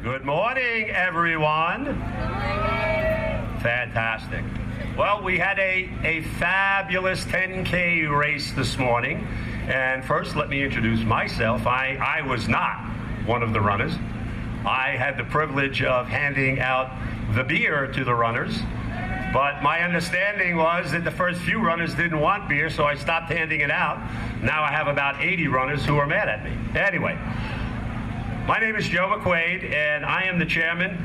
Good morning, everyone. Fantastic. Well, we had a fabulous 10K race this morning. And first, let me introduce myself. I was not one of the runners. I had the privilege of handing out the beer to the runners. But my understanding was that the first few runners didn't want beer, so I stopped handing it out. Now I have about 80 runners who are mad at me. Anyway, my name is Joe McQuaid, and I am the chairman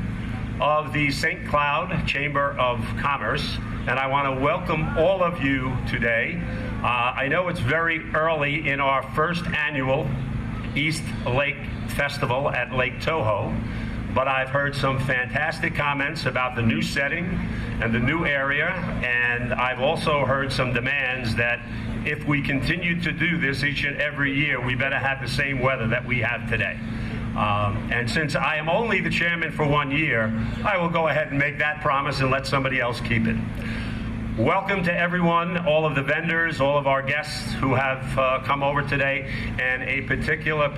of the St. Cloud Chamber of Commerce, and I want to welcome all of you today. I know it's very early in our first annual Eastlake Festival at Lake Toho, but I've heard some fantastic comments about the new setting and the new area, and I've also heard some demands that if we continue to do this each and every year, we better have the same weather that we have today. And since I am only the chairman for 1 year, I will go ahead and make that promise and let somebody else keep it. Welcome to everyone, all of the vendors, all of our guests who have come over today, and a particular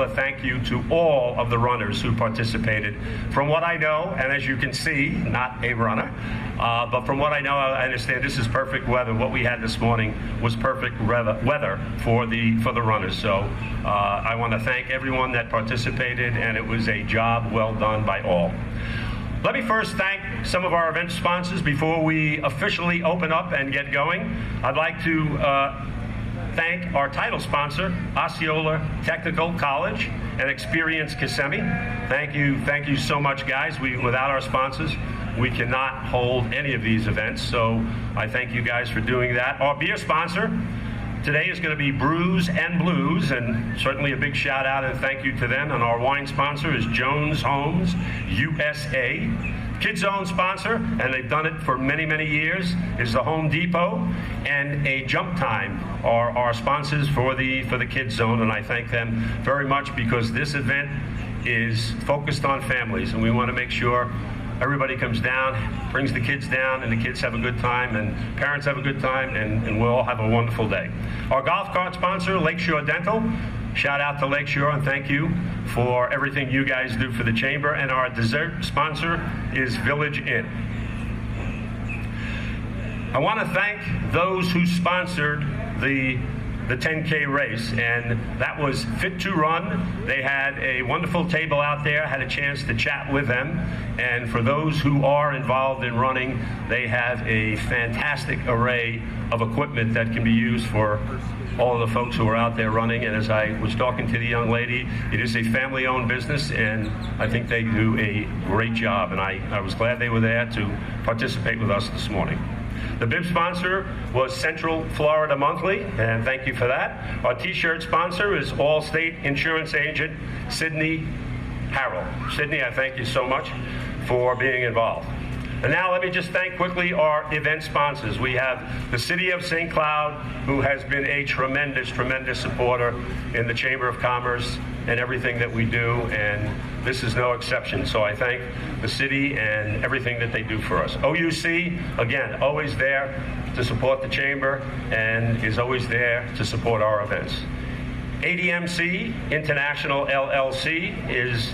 thank you to all of the runners who participated. From what I know, and as you can see, not a runner, but from what I know, I understand this is perfect weather. What we had this morning was perfect weather for the runners. So I want to thank everyone that participated, and it was a job well done by all. Let me first thank some of our event sponsors before we officially open up and get going. I'd like to thank our title sponsor, Osceola Technical College and Experience Kissimmee. Thank you so much, guys. Without our sponsors, we cannot hold any of these events, so I thank you guys for doing that. Our beer sponsor today is going to be Brews and Blues, and certainly a big shout out and thank you to them. And our wine sponsor is Jones Homes USA. Kids Zone sponsor, and they've done it for many years, is the Home Depot, and a Jump Time are our sponsors for the Kids Zone, and I thank them very much because this event is focused on families, and we want to make sure everybody comes down, brings the kids down, and the kids have a good time, and parents have a good time, and we'll all have a wonderful day. Our golf cart sponsor, Lakeshore Dental. Shout out to Lakeshore, and thank you for everything you guys do for the chamber. And our dessert sponsor is Village Inn. I want to thank those who sponsored the 10K race, and that was Fit to Run. They had a wonderful table out there, had a chance to chat with them, and for those who are involved in running, they have a fantastic array of equipment that can be used for all of the folks who are out there running. And as I was talking to the young lady, it is a family-owned business, and I think they do a great job, and I was glad they were there to participate with us this morning. The bib sponsor was Central Florida Monthly, and thank you for that. Our t-shirt sponsor is Allstate Insurance Agent Sydney Harrell. Sydney, I thank you so much for being involved. And now let me just thank quickly our event sponsors. We have the City of St. Cloud, who has been a tremendous supporter in the Chamber of Commerce and everything that we do, and this is no exception. So I thank the city and everything that they do for us. OUC, again, always there to support the Chamber and is always there to support our events. ADMC International LLC is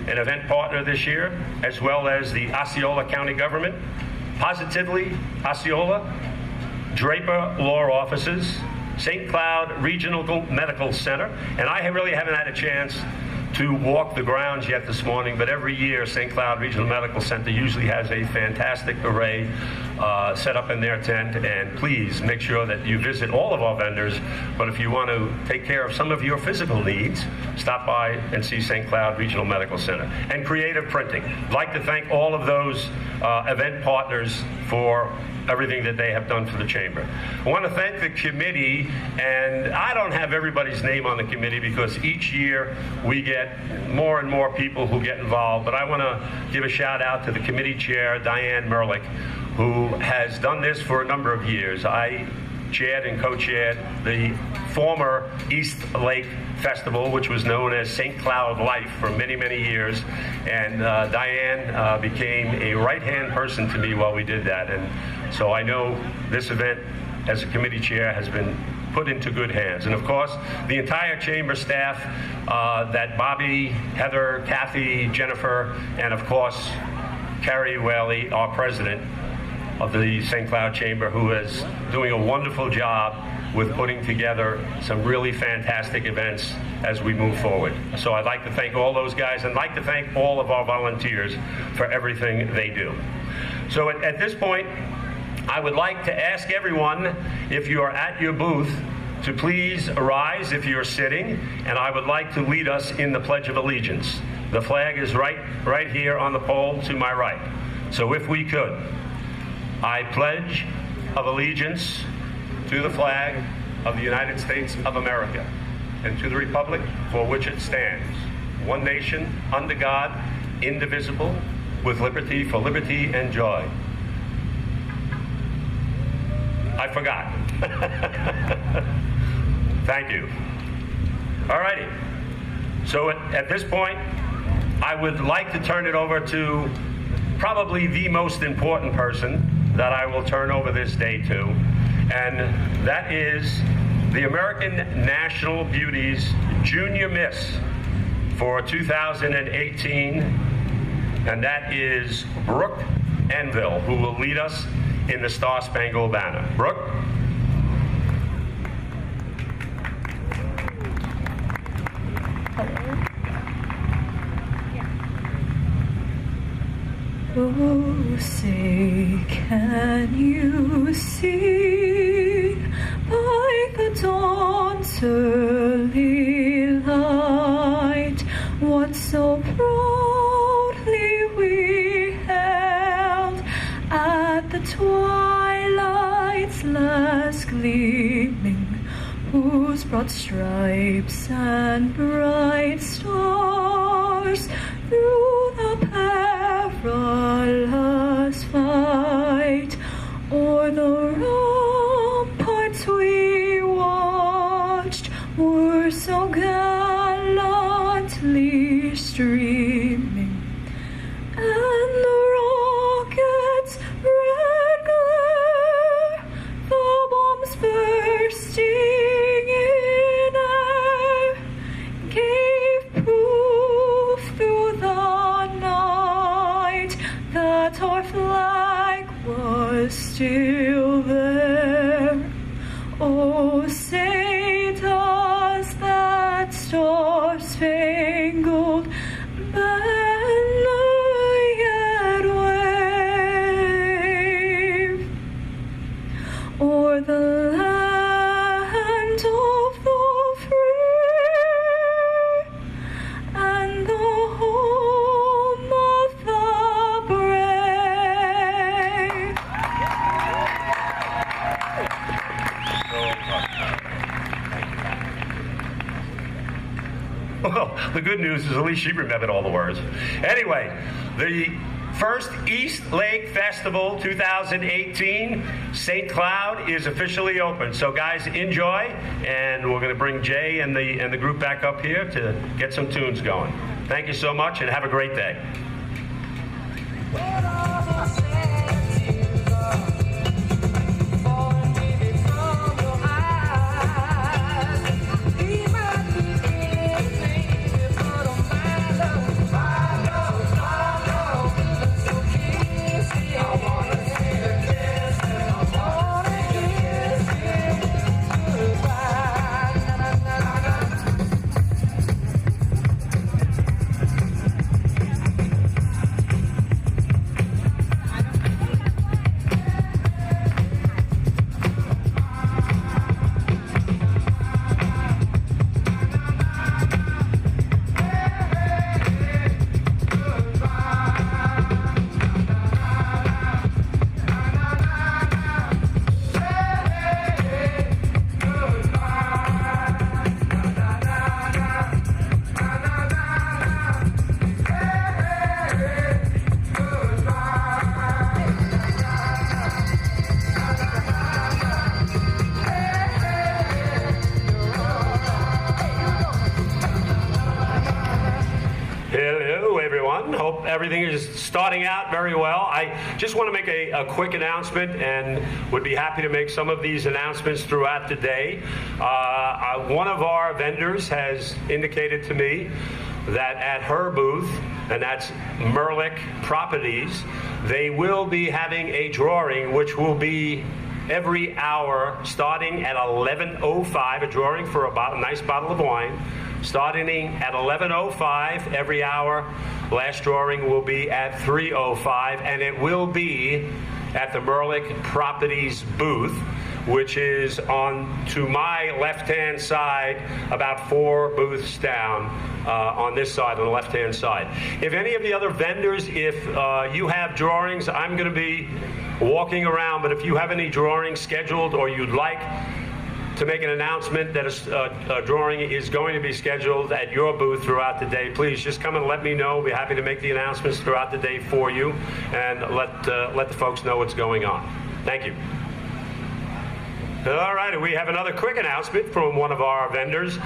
an event partner this year, as well as the Osceola County government, Positively Osceola, Draper Law Offices, St. Cloud Regional Medical Center, and I really haven't had a chance to walk the grounds yet this morning, but every year St. Cloud Regional Medical Center usually has a fantastic array set up in their tent, and please make sure that you visit all of our vendors, but if you want to take care of some of your physical needs, stop by and see St. Cloud Regional Medical Center. And Creative Printing. I'd like to thank all of those event partners for everything that they have done for the Chamber. I want to thank the committee, and I don't have everybody's name on the committee because each year we get more and more people who get involved, but I want to give a shout out to the committee chair, Diane Merlick, who has done this for a number of years. I chaired and co-chaired the former Eastlake Festival, which was known as St. Cloud Life for many years, and Diane became a right-hand person to me while we did that, and so I know this event as a committee chair has been put into good hands. And of course, the entire chamber staff, that Bobby, Heather, Kathy, Jennifer, and of course, Carrie Whaley, our president of the St. Cloud Chamber, who is doing a wonderful job with putting together some really fantastic events as we move forward. So I'd like to thank all those guys, and I'd like to thank all of our volunteers for everything they do. So at this point, I would like to ask everyone, if you are at your booth, to please arise if you're sitting, and I would like to lead us in the Pledge of Allegiance. The flag is right here on the pole to my right. So if we could, I pledge of allegiance to the flag of the United States of America and to the republic for which it stands, one nation, under God, indivisible, with liberty for liberty and joy. I forgot. Thank you. All righty. So at this point, I would like to turn it over to probably the most important person that I will turn over this day to, and that is the American National Beauties Junior Miss for 2018, and that is Brooke Enville, who will lead us in the Star Spangled Banner. Brooke? Oh, say, can you see by the dawn's early light what so proudly we held at the twilight's last gleaming, whose broad stripes and bright stars through the perilous fight o'er the ramparts we watched were so gallantly streaming, and the rockets' red glare, the bombs bursting in air, gave proof through the night that our flag was still there. Oh, say does that star-spangled banner yet wave o'er the land of the free and the home of the brave? Well, the good news is at least she remembered all the words. Anyway, the first Eastlake Festival 2018, St. Cloud, is officially open. So guys, enjoy, and we're going to bring Jay and the group back up here to get some tunes going. Thank you so much, and have a great day. Hope everything is starting out very well. I just want to make a quick announcement, and would be happy to make some of these announcements throughout the day. One of our vendors has indicated to me that at her booth, and that's Merlick Properties, they will be having a drawing which will be every hour starting at 11:05, a drawing for a nice bottle of wine. Starting at 11:05 every hour. Last drawing will be at 3:05, and it will be at the Merlick Properties booth, which is on to my left-hand side, about 4 booths down on this side, on the left-hand side. If any of the other vendors, if you have drawings, I'm going to be walking around, but if you have any drawings scheduled or you'd like to make an announcement that a drawing is going to be scheduled at your booth throughout the day, please just come and let me know. We'll be happy to make the announcements throughout the day for you and let the folks know what's going on. Thank you. All right, we have another quick announcement from one of our vendors.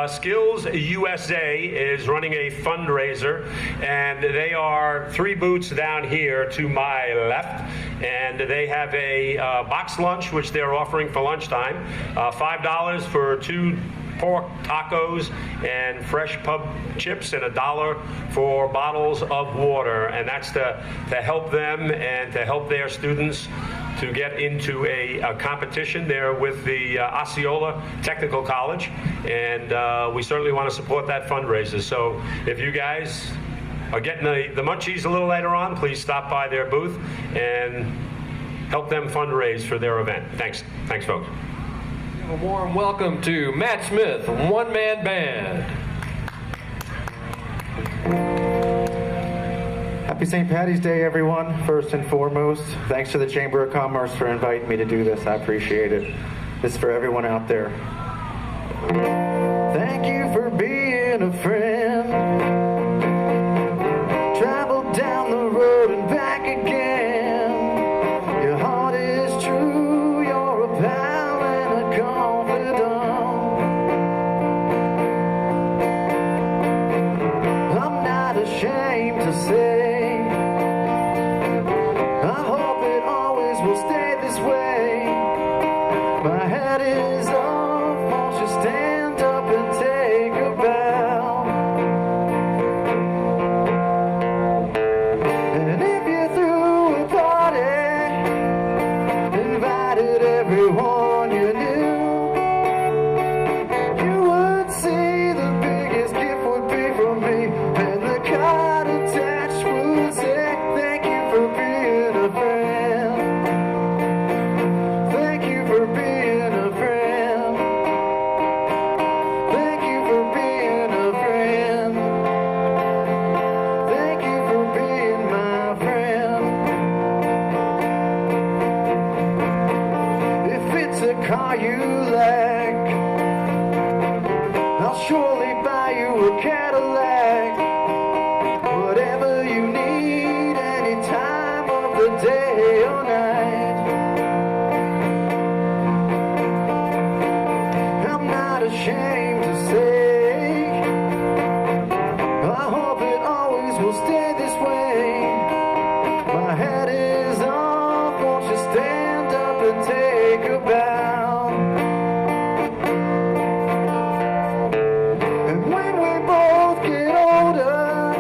Skills USA is running a fundraiser, and they are 3 booths down here to my left, and they have a box lunch, which they're offering for lunchtime, $5 for 2 pork tacos and fresh pub chips, and $1 for bottles of water, and that's to help them and to help their students to get into a competition there with the Osceola Technical College, and we certainly want to support that fundraiser. So if you guys are getting the munchies a little later on, please stop by their booth and help them fundraise for their event. Thanks, folks. A warm welcome to Matt Smith, One Man Band. Happy St. Patty's Day, everyone, first and foremost. Thanks to the Chamber of Commerce for inviting me to do this. I appreciate it. This is for everyone out there. Thank you for being a friend. Travel down the road and back again. Your heart is true, you're a pal and a confidant. I'm not ashamed to say is off, won't you stand up and take a bow? And if you threw a party, invited everyone you knew, you would see the biggest gift would be from me, and the card attached would say, thank you for being a friend. Thank you for being a friend. Thank you for being a friend. Thank you for being my friend. If it's a car you like, I'll surely buy you a Cadillac. Whatever you need, any time of the day or night. Ashamed to say, I hope it always will stay this way. My head is off, won't you stand up and take a bow? And when we both get older,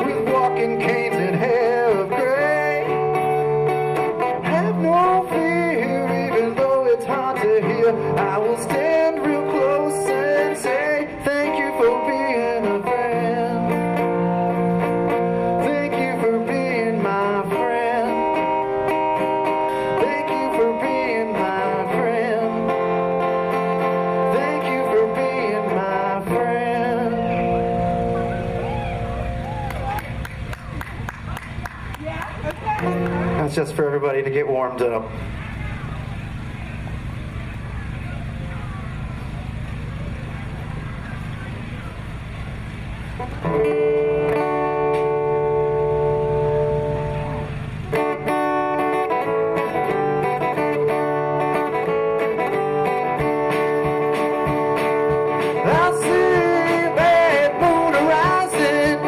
with walking canes and hair of gray, have no fear, even though it's hard to hear, I will stand real close and say, thank you for being a friend. Thank you for being my friend. Thank you for being my friend. Thank you for being my friend. That's just for everybody to get warmed up. I see a bad moon rising.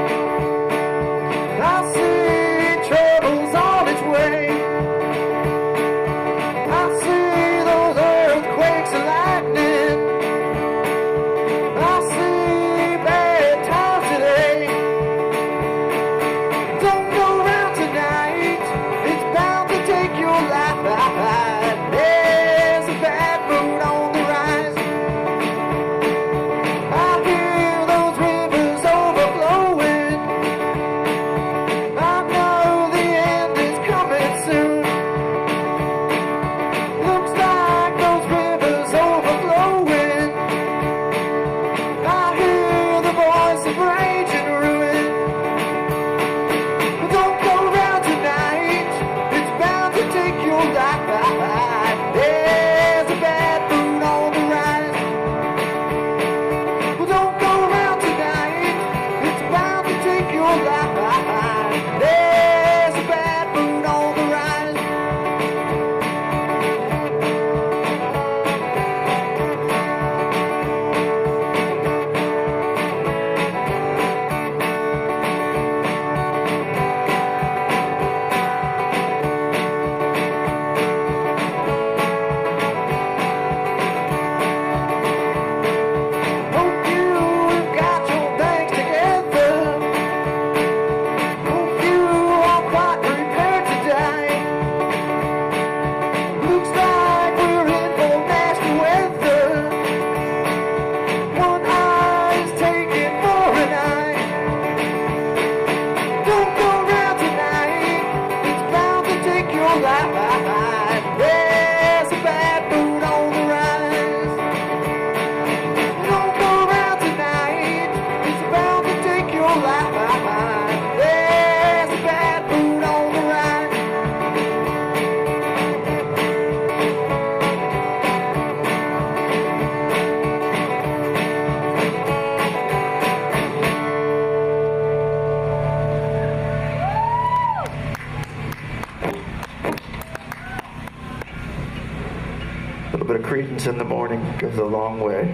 credence in the morning goes a long way.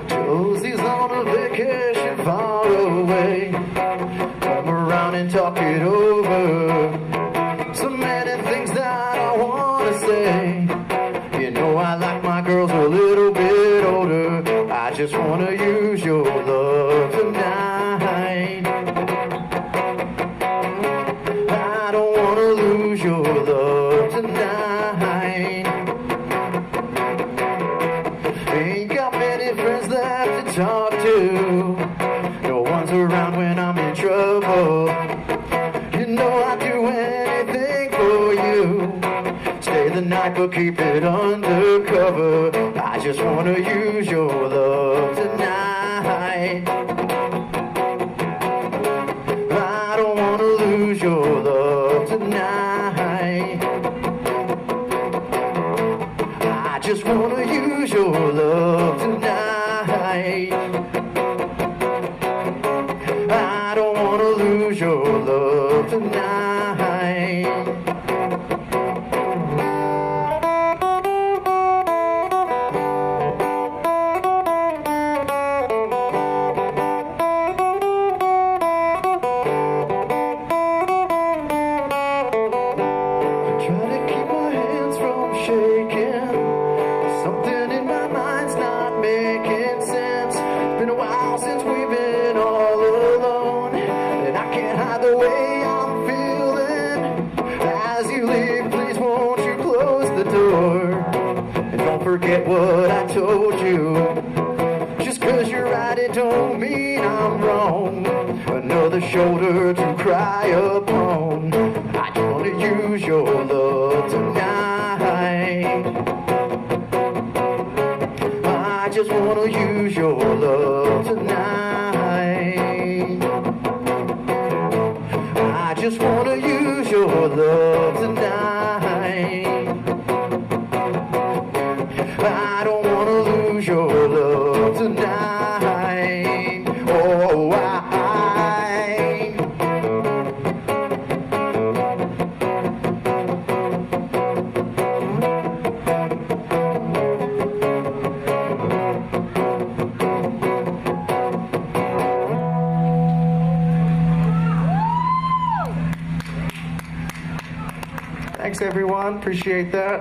Josie's on a vacation far away. Come around and talk it over. So many things that I want to say. You know I like my girls a little bit older. I just want to use your love tonight. I don't want to lose your love tonight. Ain't got many friends left to talk to. No one's around when I'm in trouble. You know I'd do anything for you. Stay the night but keep it undercover. I just want to use your love tonight. I don't want to lose your love tonight. I just want to use your love tonight. I don't want to lose your love tonight. Try to keep my hands from shaking. Something in my mind's not making sense. It's been a while since we've been all alone, and I can't hide the way I'm feeling. As you leave, please won't you close the door? And don't forget what I told you. Just 'cause you're right, it don't mean I'm wrong. Another shoulder to cry upon. I just wanna use your love tonight. I just wanna use your love tonight. I just wanna use your love tonight. I don't wanna lose your love tonight. Oh, thanks everyone, appreciate that.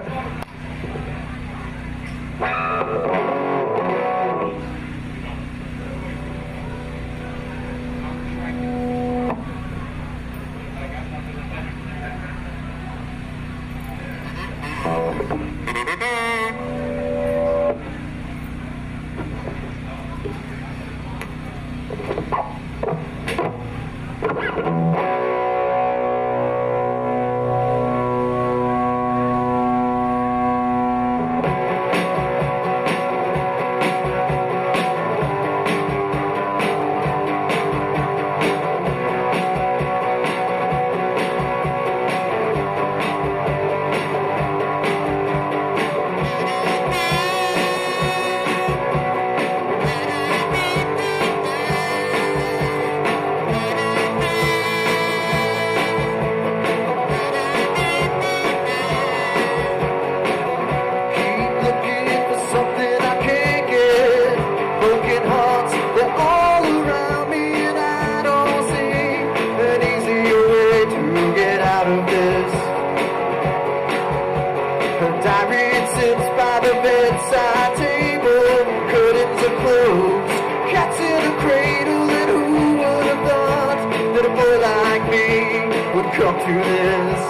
bedside table, curtains are closed, cats in a cradle, and who would have thought that a boy like me would come to this?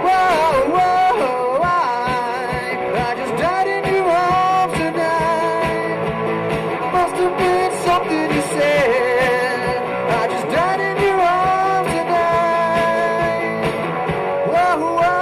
Whoa, whoa, I just died in your arms tonight. Must have been something you said. I just died in your arms tonight. Whoa, whoa.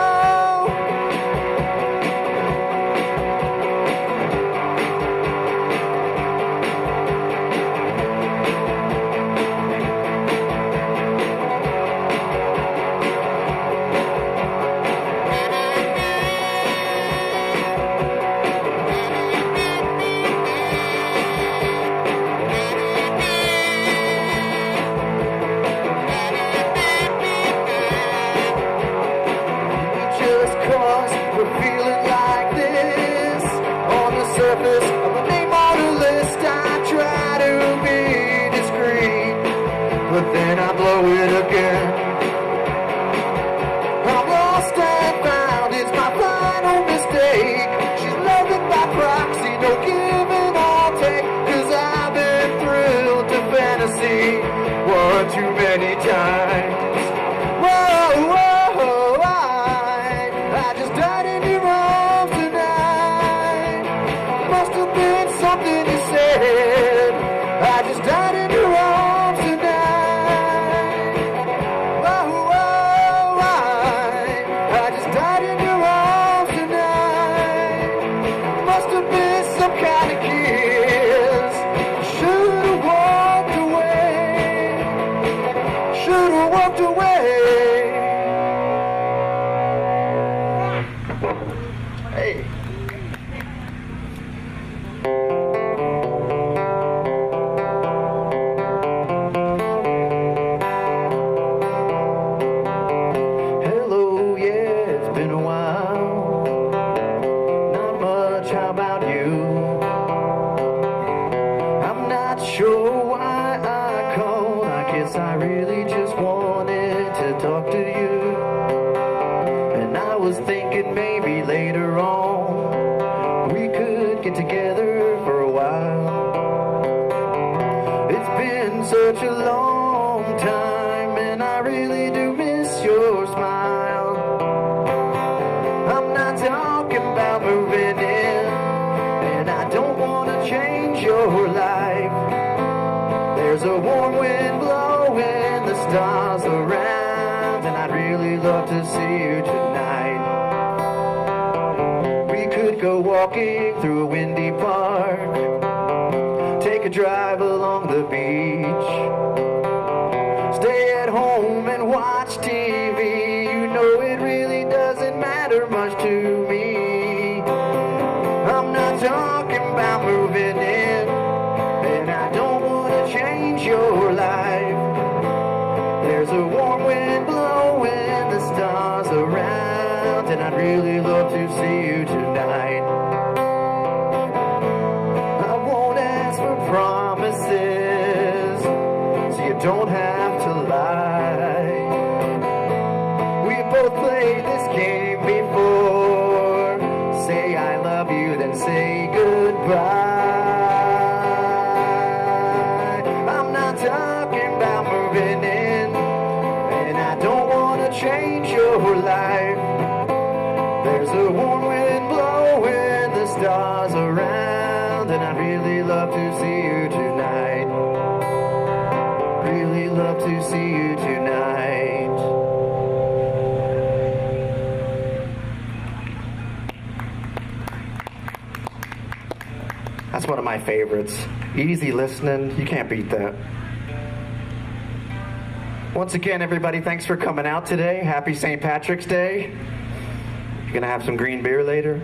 should have walked away. Hey. Hello, yeah, it's been a while. Not much, how about you? I'm not sure why I called. I guess I really just wanted to talk to you. And I was thinking maybe later on we could get together for a while. It's been such a long time, and I really do miss your smile. I'm not talking about moving in, and I don't want to change your life. There's a warm wind blowing, the stars around, and I'd really love to see you tonight. We could go walking through a windy park, take a drive along the beach, stay at home and watch TV. You know it really doesn't matter much to me. I'm not talking about moving in, and I don't want to change your life. There's a warm wind blowing, the stars around, and I'd really love to see you tonight. I won't ask for promises, so you don't have to lie. We both played this game before. Say I love you, then say goodbye. I'm not talking about moving in, and I don't want to change your life. There's a warm wind blowing, the stars around, and I'd really love to see you tonight. Really love to see you tonight. That's one of my favorites. Easy listening, you can't beat that. Once again, everybody, thanks for coming out today. Happy St. Patrick's Day. You're gonna have some green beer later.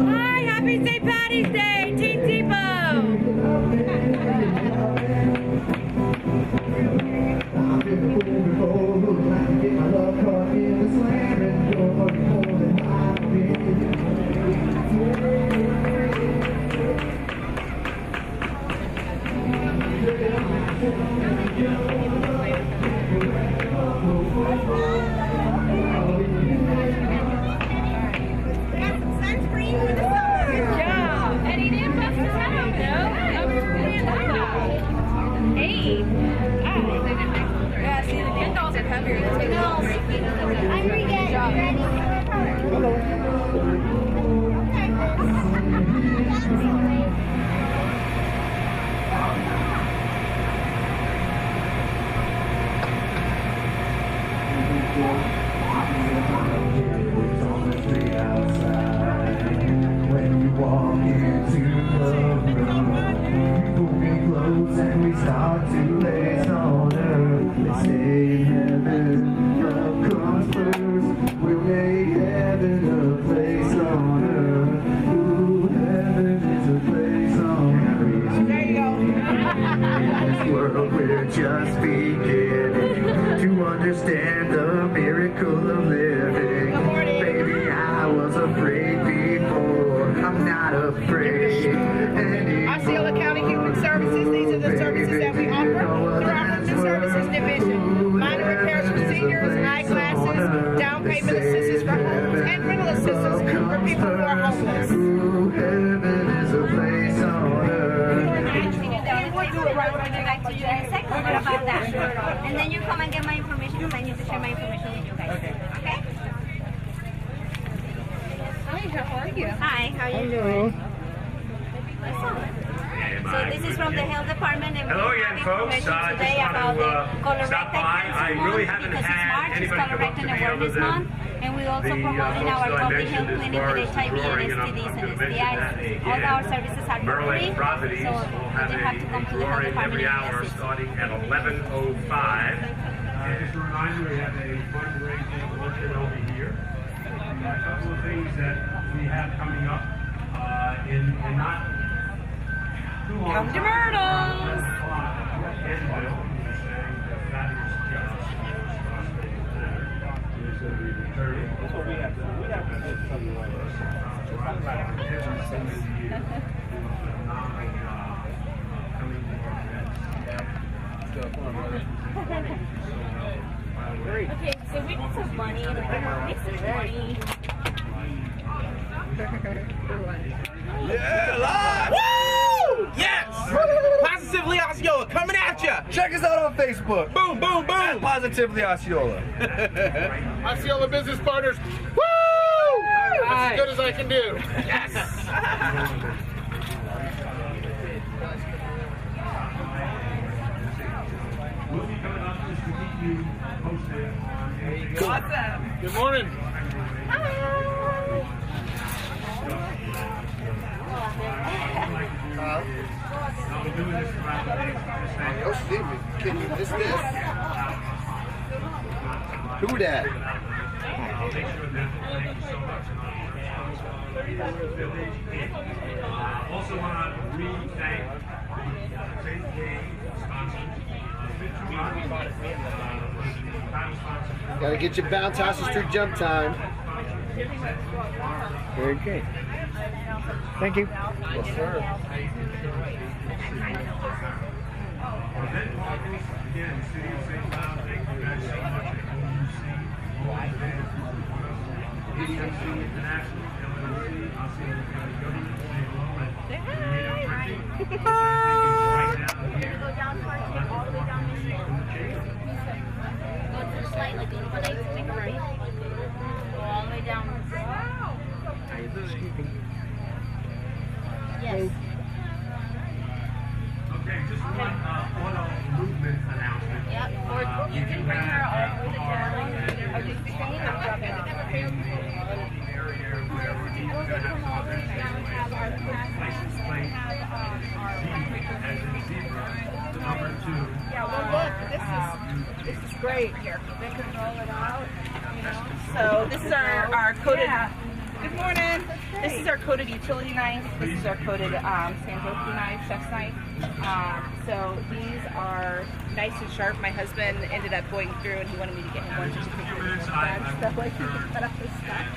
Hi, happy St. Patty's Day, Team Depot. We'll make heaven a place on earth. Ooh, heaven is a we're just beginning to understand the miracle of living. Baby, I was afraid before, I'm not afraid anymore. Osceola County Human Services, these are the services that we offer through our Human Services Division. Minor repairs for seniors, eyeglasses, down payment assistance for homes, and rental assistance for people who are homeless. Heaven is a place on earth. We'll do it right when I get back to you in a second. What about that? And then you come and get my information because I need to share my information with you guys. Okay? Hi, how are you? Hi, how are you doing? So this is from the health department, and Hello we again, have folks. information I today just about want the to colorectal stop by. cancer I really month, haven't because it's had March, it's anybody come up to colorectal me awareness other than month, and we also the promoting folks our that I public mentioned health as clinic far with as HIV drawing, and and I'm STDs going and to mention that STIs. again. All our services are Merlin free, so Properties you will have just have to come to the health drawing department every and hour assist. starting at 11:05. Just a reminder, we have a fundraising working over here. A couple of things that we have coming up in not too long. Come to Myrtles. That's what we have to do. We have to get something like this. Okay, so we need some money. Make some money. Yeah, live! Woo! Yes! Positively Osceola coming at ya! Check us out on Facebook. Boom, boom, boom! Positively Osceola. Osceola Business Partners. Woo! That's as good as I can do. Yes! We'll be coming up just to keep you posted on anything. Awesome! Good morning. I'll be doing this throughout the day. Oh, Stevie, can you miss this? Who that? I'll make sure that thank you so much. Also want to re-thank the St. K sponsors. Gotta get your bounce houses through jump time. Very good. Thank you. Yes, sir. Again, City of St. Cloud, thank you guys so much. EMC International, LLC, Osceola County Government, say hello and right down here. Go down towards it, all the way down the street. Go to the light, like make a right. Go all the way down. Yes. Okay, just one auto movement announcement. Yep. Or you can bring her all the way down. Are you staying or dropping off? License plate number 2. Yeah, well look, this is great here. They can roll it out, you know. So this is our coated. Good morning. This is our coated utility knife. This is our coated Santoki knife, chef's knife. So these are nice and sharp. My husband ended up going through and he wanted me to get him one just to take care of his bag stuff like he can cut up his stuff.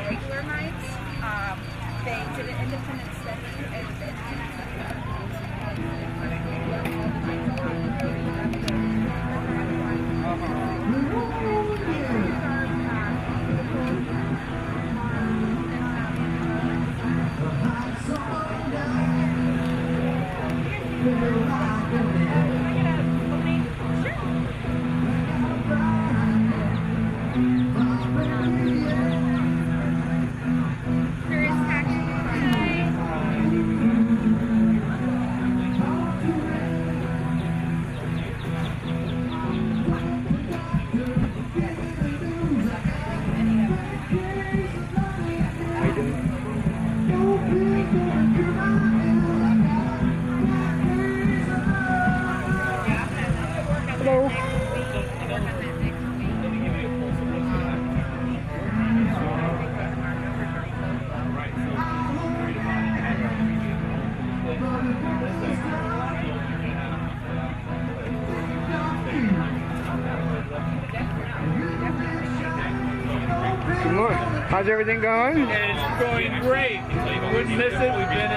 Regular knives. They did an independent study and Good morning. How's everything going? It's going great. Wouldn't miss it. We've been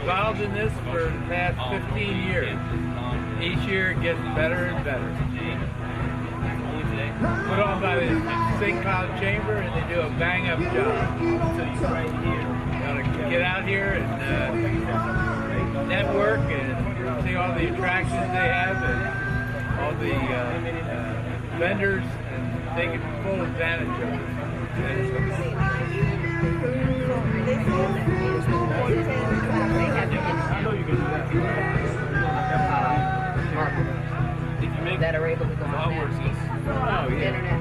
involved in this for the past 15 years. Each year it gets better and better. Put on by the St. Cloud Chamber, and they do a bang-up job. Gotta get out here and network and see all the attractions they have and all the vendors, and take full advantage of it. That are able to go on internet.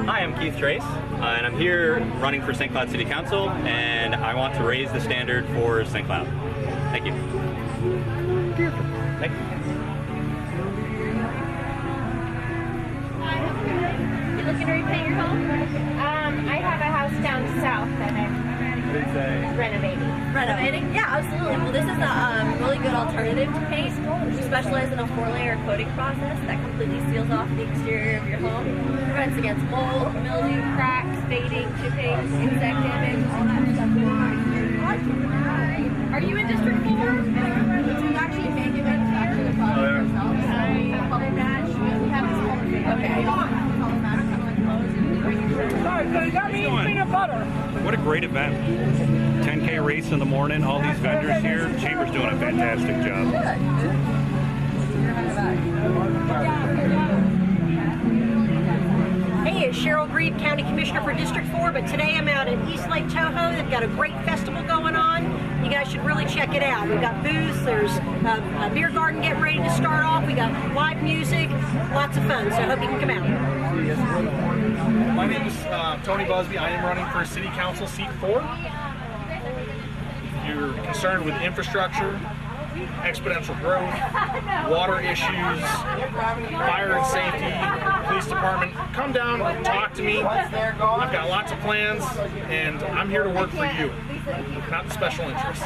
Hi, I'm Keith Trace, and I'm here running for St. Cloud City Council, and I want to raise the standard for St. Cloud. Thank you. Thank you. You looking to repaint your home? I have a house down south that I'm renovating. Renovating? Yeah, absolutely. Well, this is a really good alternative to paint. We specialize in a 4-layer coating process that completely seals off the exterior of your home, prevents against mold, mildew, cracks, fading, chipping, insect damage, all that stuff. Are you in District 4? We actually manufacture the product ourselves. Color match. We have this color match. Okay. Color match, kind of like clothes. Sorry, so you got me peanut butter. What a great event. 10K race in the morning, all these vendors here. Chamber's doing a fantastic job. Hey, it's Cheryl Greed, County Commissioner for District 4, but today I'm out at Eastlake, Toho. They've got a great festival going on. You guys should really check it out. We've got booths, there's a beer garden getting ready to start off. We got live music, lots of fun, so I hope you can come out. My name is Tony Busby. I am running for City Council seat 4. If you're concerned with infrastructure, exponential growth, water issues, fire and safety, police department, come down, talk to me. I've got lots of plans, and I'm here to work for you, not the special interests.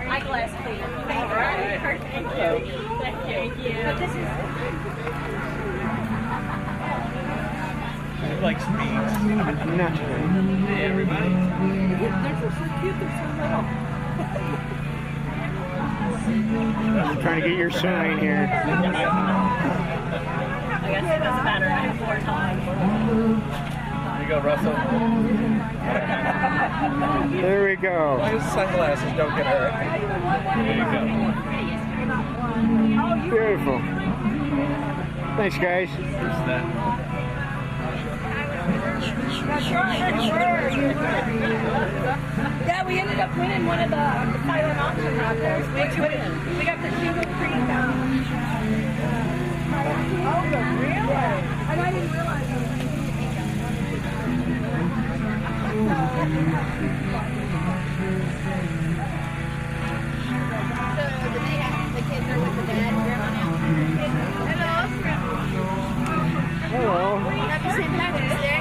Eyeglass, please. All right. Thank you. Thank you. But this is... He likes beads. Hey, everybody. They're so cute, they're so little. I'm trying to get your sign here. I guess it doesn't matter. I have 4 times. There you go, Russell. There we go. His sunglasses don't get hurt. There you go. Beautiful. Thanks, guys. Yeah, we ended up winning one of the silent auction raffles. We got the Shingle Creek. Oh, really? And I didn't realize it. So the kids are with the dad and grandma now. Hello. Hello. Happy St. Patrick's Day.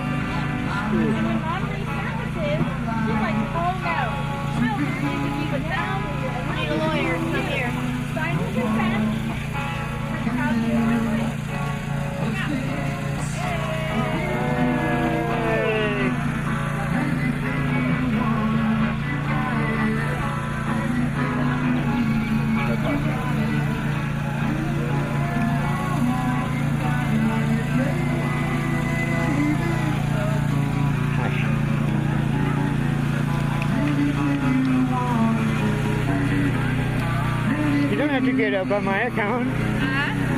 When Mom needs services, she's like, oh no. I need to keep it down. I need a lawyer. Come here. Sign the consent. You don't have to get up on my account.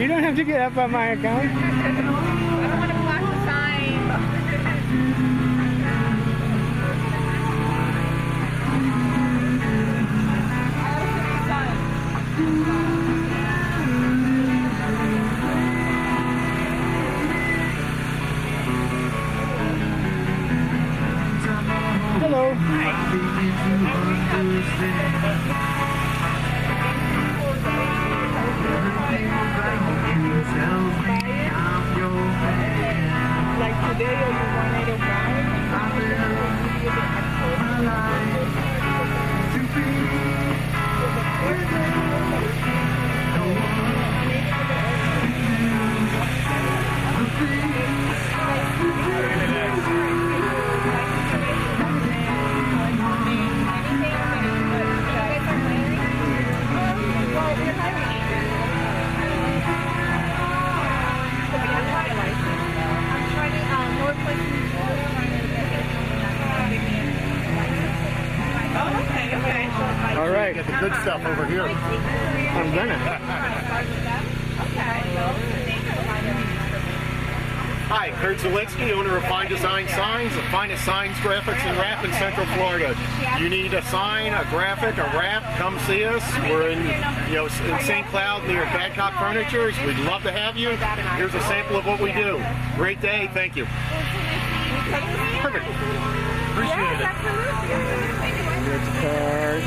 You don't have to get up on my account. I don't want to block the sign. Hello. Like Today are you 180? Okay. All right. Get the good stuff over here. I'm gonna. Hi, Kurt Zielinski, owner of Fine Design Signs, the finest signs, graphics, and wrap in Central Florida. You need a sign, a graphic, a wrap, come see us. We're in St. Cloud near Badcock Furniture. We'd love to have you. Here's a sample of what we do. Great day. Thank you. Perfect. Appreciate it. Here's the card.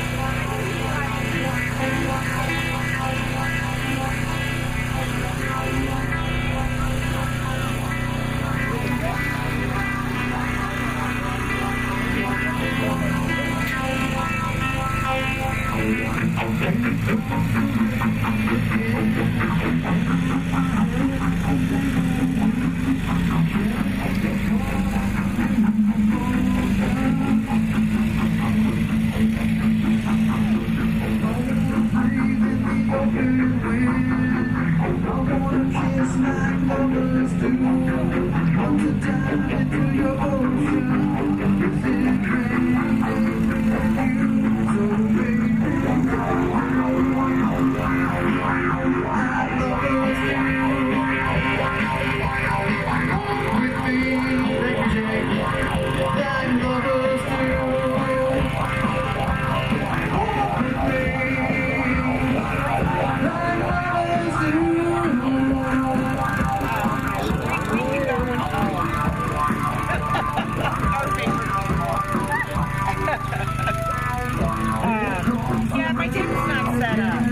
Yeah, my table's not set up.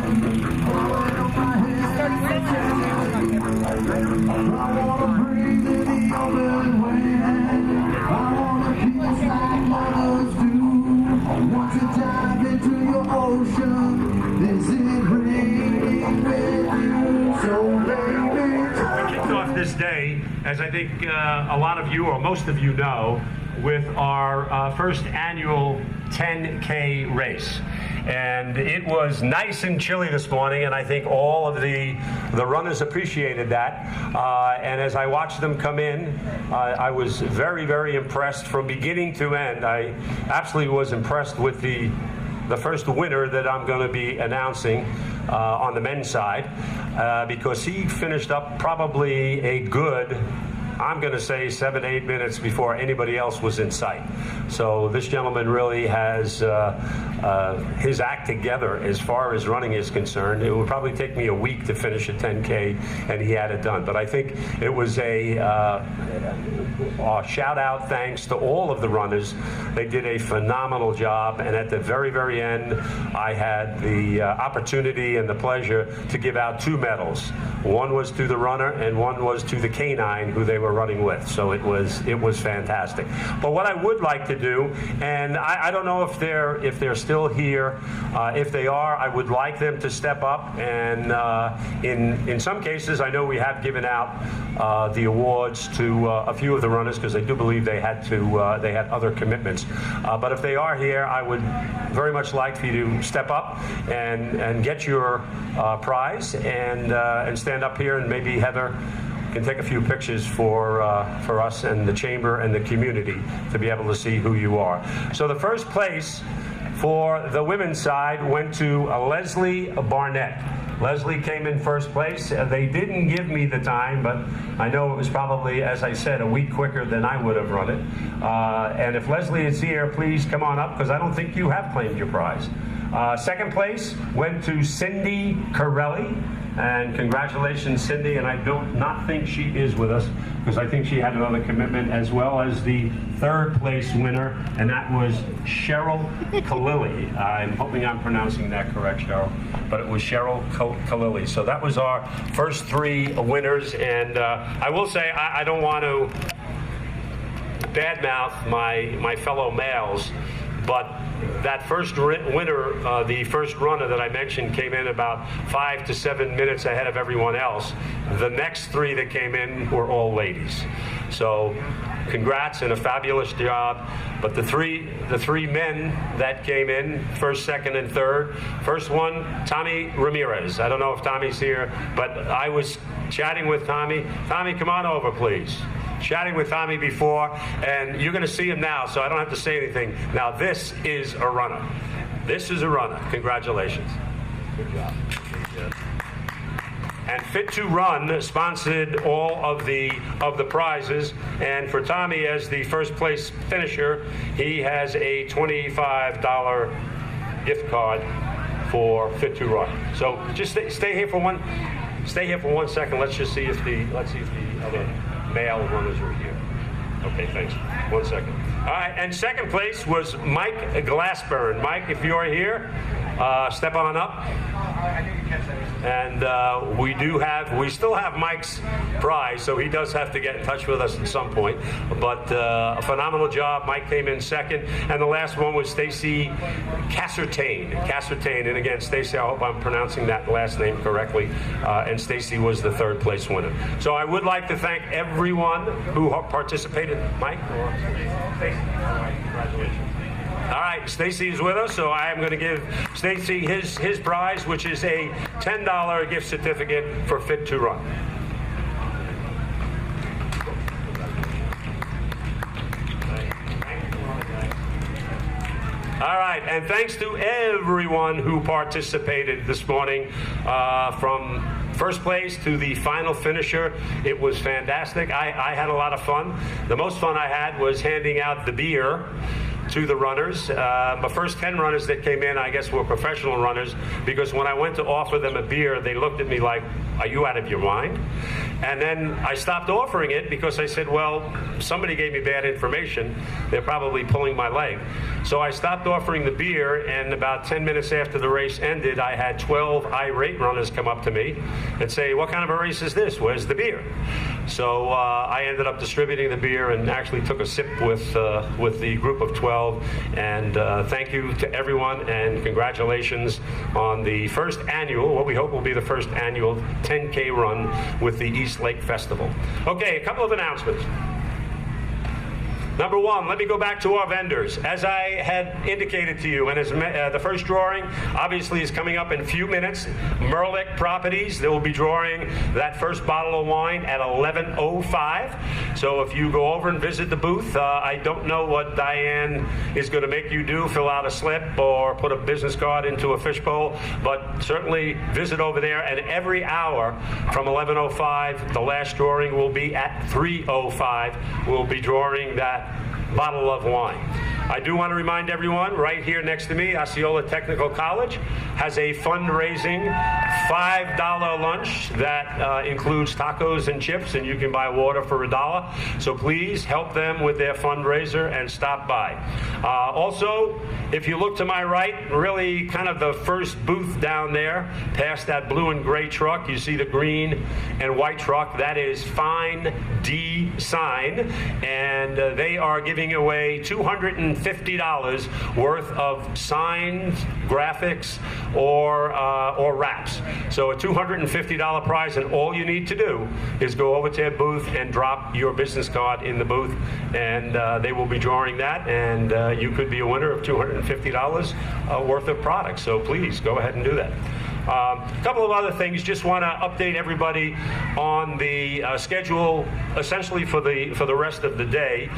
We kicked off this day, as I think a lot of you or most of you know, with our first annual 10K race. And it was nice and chilly this morning, and I think all of the runners appreciated that. And as I watched them come in, I was very, very impressed from beginning to end. I absolutely was impressed with the first winner that I'm going to be announcing on the men's side, because he finished up probably a good, I'm going to say 7 to 8 minutes before anybody else was in sight. So this gentleman really has his act together as far as running is concerned. It would probably take me a week to finish a 10K, and he had it done. But I think it was a shout out thanks to all of the runners. They did a phenomenal job, and at the very, very end, I had the opportunity and the pleasure to give out 2 medals. One was to the runner, and one was to the canine who they were running with. So it was fantastic. But what I would like to do, and I don't know if they're still here. If they are, I would like them to step up. And in some cases, I know we have given out the awards to a few of the runners, because I do believe they had other commitments. But if they are here, I would very much like for you to step up and get your prize and stand up here, and maybe Heather can take a few pictures for us and the chamber and the community to be able to see who you are. So the first place for the women's side went to Leslie Barnett. Leslie came in first place. They didn't give me the time, but I know it was probably, as I said, a week quicker than I would have run it. And if Leslie is here, please come on up, because I don't think you have claimed your prize. Second place went to Cindy Corelli. And congratulations, Cindy, and I do not think she is with us, because I think she had another commitment, as well as the third place winner, and that was Cheryl Kalili. I'm hoping I'm pronouncing that correct, Cheryl, but it was Cheryl Kalili. So that was our first 3 winners, and I will say I don't want to badmouth my fellow males, but that first winner, the first runner that I mentioned, came in about 5 to 7 minutes ahead of everyone else. The next 3 that came in were all ladies. So congrats and a fabulous job. But the three men that came in, first, second, and third. First one, Tommy Ramirez. I don't know if Tommy's here, but I was chatting with Tommy. Tommy, come on over, please. Chatting with Tommy before, and you're going to see him now, so I don't have to say anything. Now, this is a runner. This is a runner. Congratulations. Good job. Good. And Fit to Run sponsored all of the prizes, and for Tommy as the first place finisher, he has a $25 gift card for Fit to Run. So just stay here for 1 second. Let's see if the other male runners are here. Okay, thanks. 1 second. All right, and second place was Mike Glassburn. Mike, if you're here, step on up. And we still have Mike's prize, so he does have to get in touch with us at some point. But a phenomenal job. Mike came in second, and the last one was Stacy Cassertain. And again, Stacy, I hope I'm pronouncing that last name correctly. And Stacy was the third place winner. So I would like to thank everyone who participated. Mike or Stacy? All right, congratulations. All right, Stacy is with us, so I am going to give Stacy his prize, which is a $10 gift certificate for Fit to Run. All right, and thanks to everyone who participated this morning, from first place to the final finisher. It was fantastic. I had a lot of fun. The most fun I had was handing out the beer to the runners. The first 10 runners that came in, I guess, were professional runners, because when I went to offer them a beer, they looked at me like, are you out of your mind? And then I stopped offering it because I said, well, somebody gave me bad information. They're probably pulling my leg. So I stopped offering the beer, and about 10 minutes after the race ended, I had 12 irate runners come up to me and say, what kind of a race is this? Where's the beer? So I ended up distributing the beer and actually took a sip with the group of 12. And thank you to everyone, and congratulations on the first annual, what we hope will be the first annual 10K run with the Eastlake Festival. Okay, a couple of announcements. Number one, let me go back to our vendors. As I had indicated to you, and as the first drawing obviously is coming up in a few minutes, Merlick Properties, they will be drawing that first bottle of wine at 11:05. So if you go over and visit the booth, I don't know what Diane is going to make you do, fill out a slip or put a business card into a fishbowl, but certainly visit over there. And every hour from 11:05, the last drawing will be at 3:05. We'll be drawing that bottle of wine. I do want to remind everyone, right here next to me, Osceola Technical College has a fundraising $5 lunch that includes tacos and chips, and you can buy water for $1. So please help them with their fundraiser and stop by. Also, if you look to my right, really kind of the first booth down there, past that blue and gray truck, you see the green and white truck. That is Fine D Sign, and they are giving away $250 worth of signs, graphics, or wraps. So a $250 prize, and all you need to do is go over to their booth and drop your business card in the booth, and they will be drawing that, and you could be a winner of $250 worth of products. So please go ahead and do that. A couple of other things. Just want to update everybody on the schedule, essentially for the rest of the day.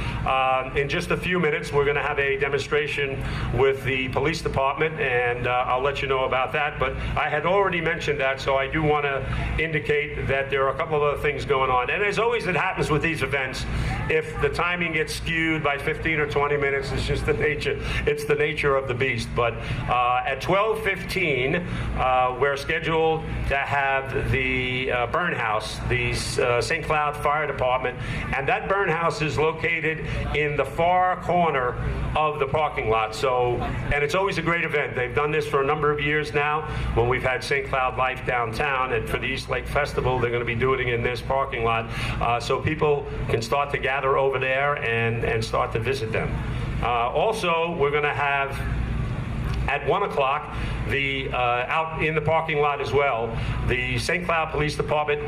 In just a few minutes, we're going to have a demonstration with the police department, and I'll let you know about that. But I had already mentioned that, so I do want to indicate that there are a couple of other things going on. And as always, it happens with these events. If the timing gets skewed by 15 or 20 minutes, it's just the nature. It's the nature of the beast. But at 12:15. We're scheduled to have the burn house, the St. Cloud Fire Department, and that burn house is located in the far corner of the parking lot. So, and it's always a great event. They've done this for a number of years now when we've had St. Cloud Life downtown, and for the Eastlake Festival, they're going to be doing it in this parking lot. So people can start to gather gather over there and start to visit them. Also, we're going to have at 1 o'clock, out in the parking lot as well, the St. Cloud Police Department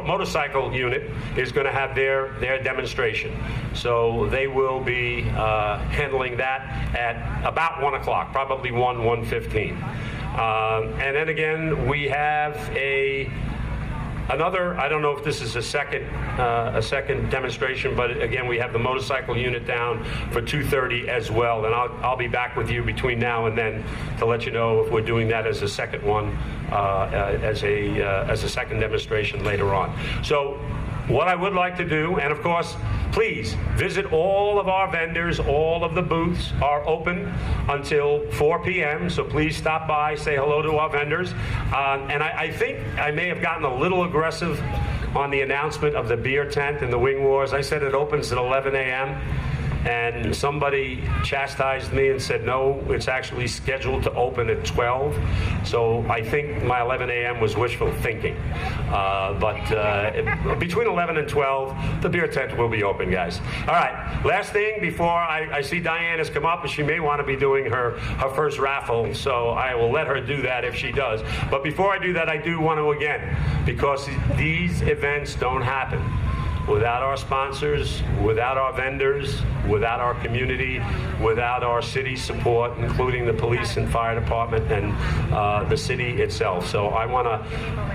motorcycle unit is going to have their demonstration. So they will be handling that at about 1 o'clock, probably 1:15. And then again, we have another, I don't know if this is a second demonstration, but again, we have the motorcycle unit down for 2:30 as well, and I'll be back with you between now and then to let you know if we're doing that as a second one, as a second demonstration later on. So what I would like to do, and of course, please visit all of our vendors. All of the booths are open until 4 p.m., so please stop by, say hello to our vendors. And I think I may have gotten a little aggressive on the announcement of the beer tent and the Wing Wars. I said it opens at 11 a.m., and somebody chastised me and said, no, it's actually scheduled to open at 12. So I think my 11 a.m. was wishful thinking. But between 11 and 12, the beer tent will be open, guys. All right, last thing before I see Diane has come up, and she may want to be doing her first raffle, so I will let her do that if she does. But before I do that, I do want to again, because these events don't happen without our sponsors, without our vendors, without our community, without our city support, including the police and fire department and the city itself. So I want to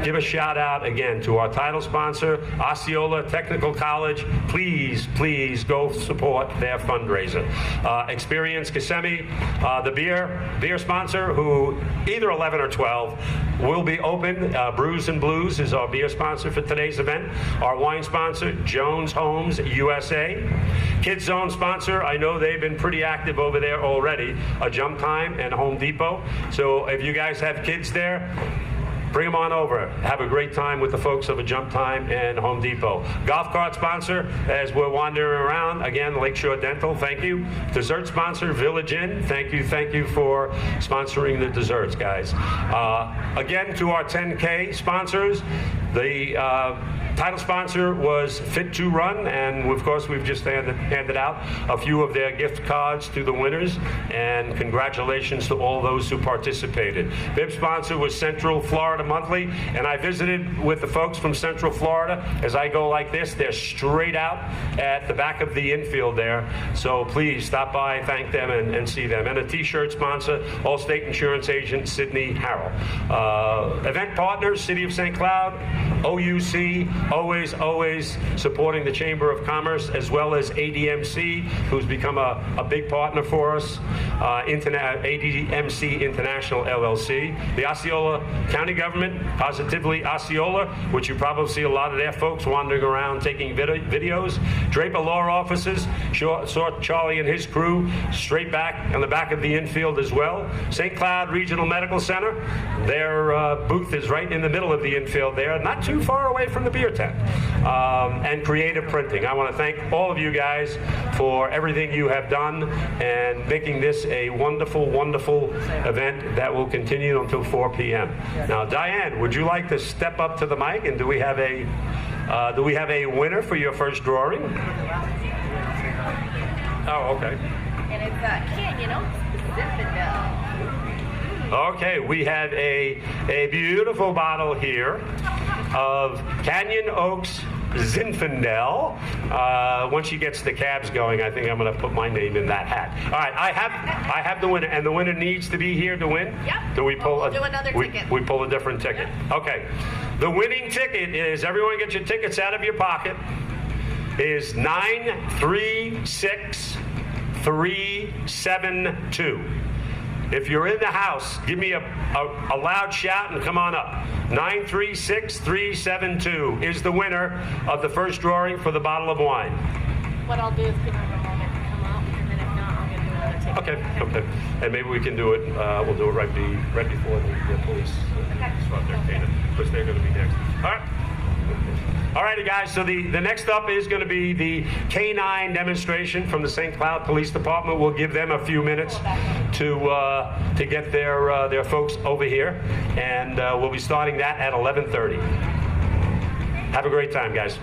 give a shout out again to our title sponsor, Osceola Technical College. Please, please go support their fundraiser. Experience Kissimmee, the beer sponsor, who either 11 or 12 will be open. Brews and Blues is our beer sponsor for today's event. Our wine sponsor, Jones Homes USA. Kids Zone sponsor, I know they've been pretty active over there already, a Jump Time and Home Depot. So if you guys have kids there, bring them on over. Have a great time with the folks of a Jump Time and Home Depot. Golf cart sponsor, as we're wandering around, again, Lakeshore Dental, thank you. Dessert sponsor, Village Inn, thank you for sponsoring the desserts, guys. Again, to our 10K sponsors, the title sponsor was Fit to Run, and of course we've just handed out a few of their gift cards to the winners, and congratulations to all those who participated. Bib sponsor was Central Florida Monthly, and I visited with the folks from Central Florida. As I go like this, they're straight out at the back of the infield there, so please stop by, thank them, and see them. And a t-shirt sponsor, Allstate Insurance Agent Sydney Harrell. Event partners, City of St. Cloud, OUC, always supporting the Chamber of Commerce, as well as ADMC, who's become a big partner for us, ADMC International LLC, the Osceola County Government, Positively Osceola, which you probably see a lot of their folks wandering around taking videos, Draper Law Offices, saw Charlie and his crew straight back on the back of the infield as well, St. Cloud Regional Medical Center, their booth is right in the middle of the infield there, not too far away from the beer tent, and Creative Printing. I want to thank all of you guys for everything you have done and making this a wonderful, wonderful event that will continue until 4 p.m. Now, Diane, would you like to step up to the mic, and do we have a winner for your first drawing? Oh, okay. And it's Canyon Oaks Zinfandel. Okay, we have a beautiful bottle here of Canyon Oaks Zinfandel. Once she gets the cabs going, I think I'm going to put my name in that hat. All right, I have the winner, and the winner needs to be here to win? Yep. Do we pull we'll do another ticket. We pull a different ticket. Okay. The winning ticket is, everyone get your tickets out of your pocket, is 936372. If you're in the house, give me a loud shout and come on up. 936372 is the winner of the first drawing for the bottle of wine. What I'll do is give them a moment to come out, and then if not, I'll get another ticket. Okay. And maybe we can do it, we'll do it right before the police start their cadence, because they're going to be next. All right. All righty, guys, so the next up is going to be the K-9 demonstration from the St. Cloud Police Department. We'll give them a few minutes to get their folks over here, and we'll be starting that at 11:30. Have a great time, guys.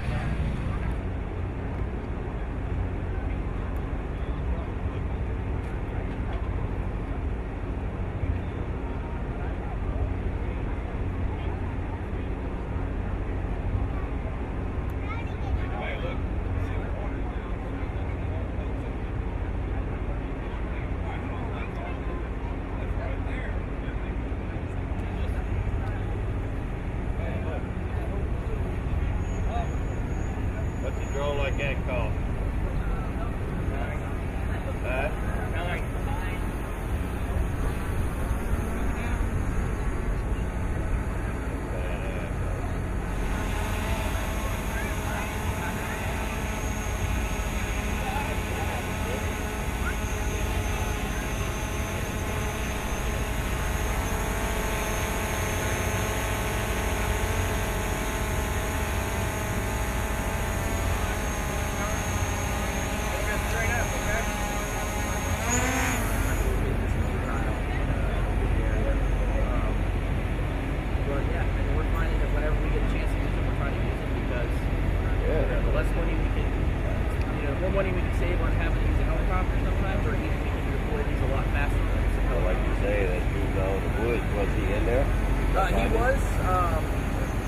He was.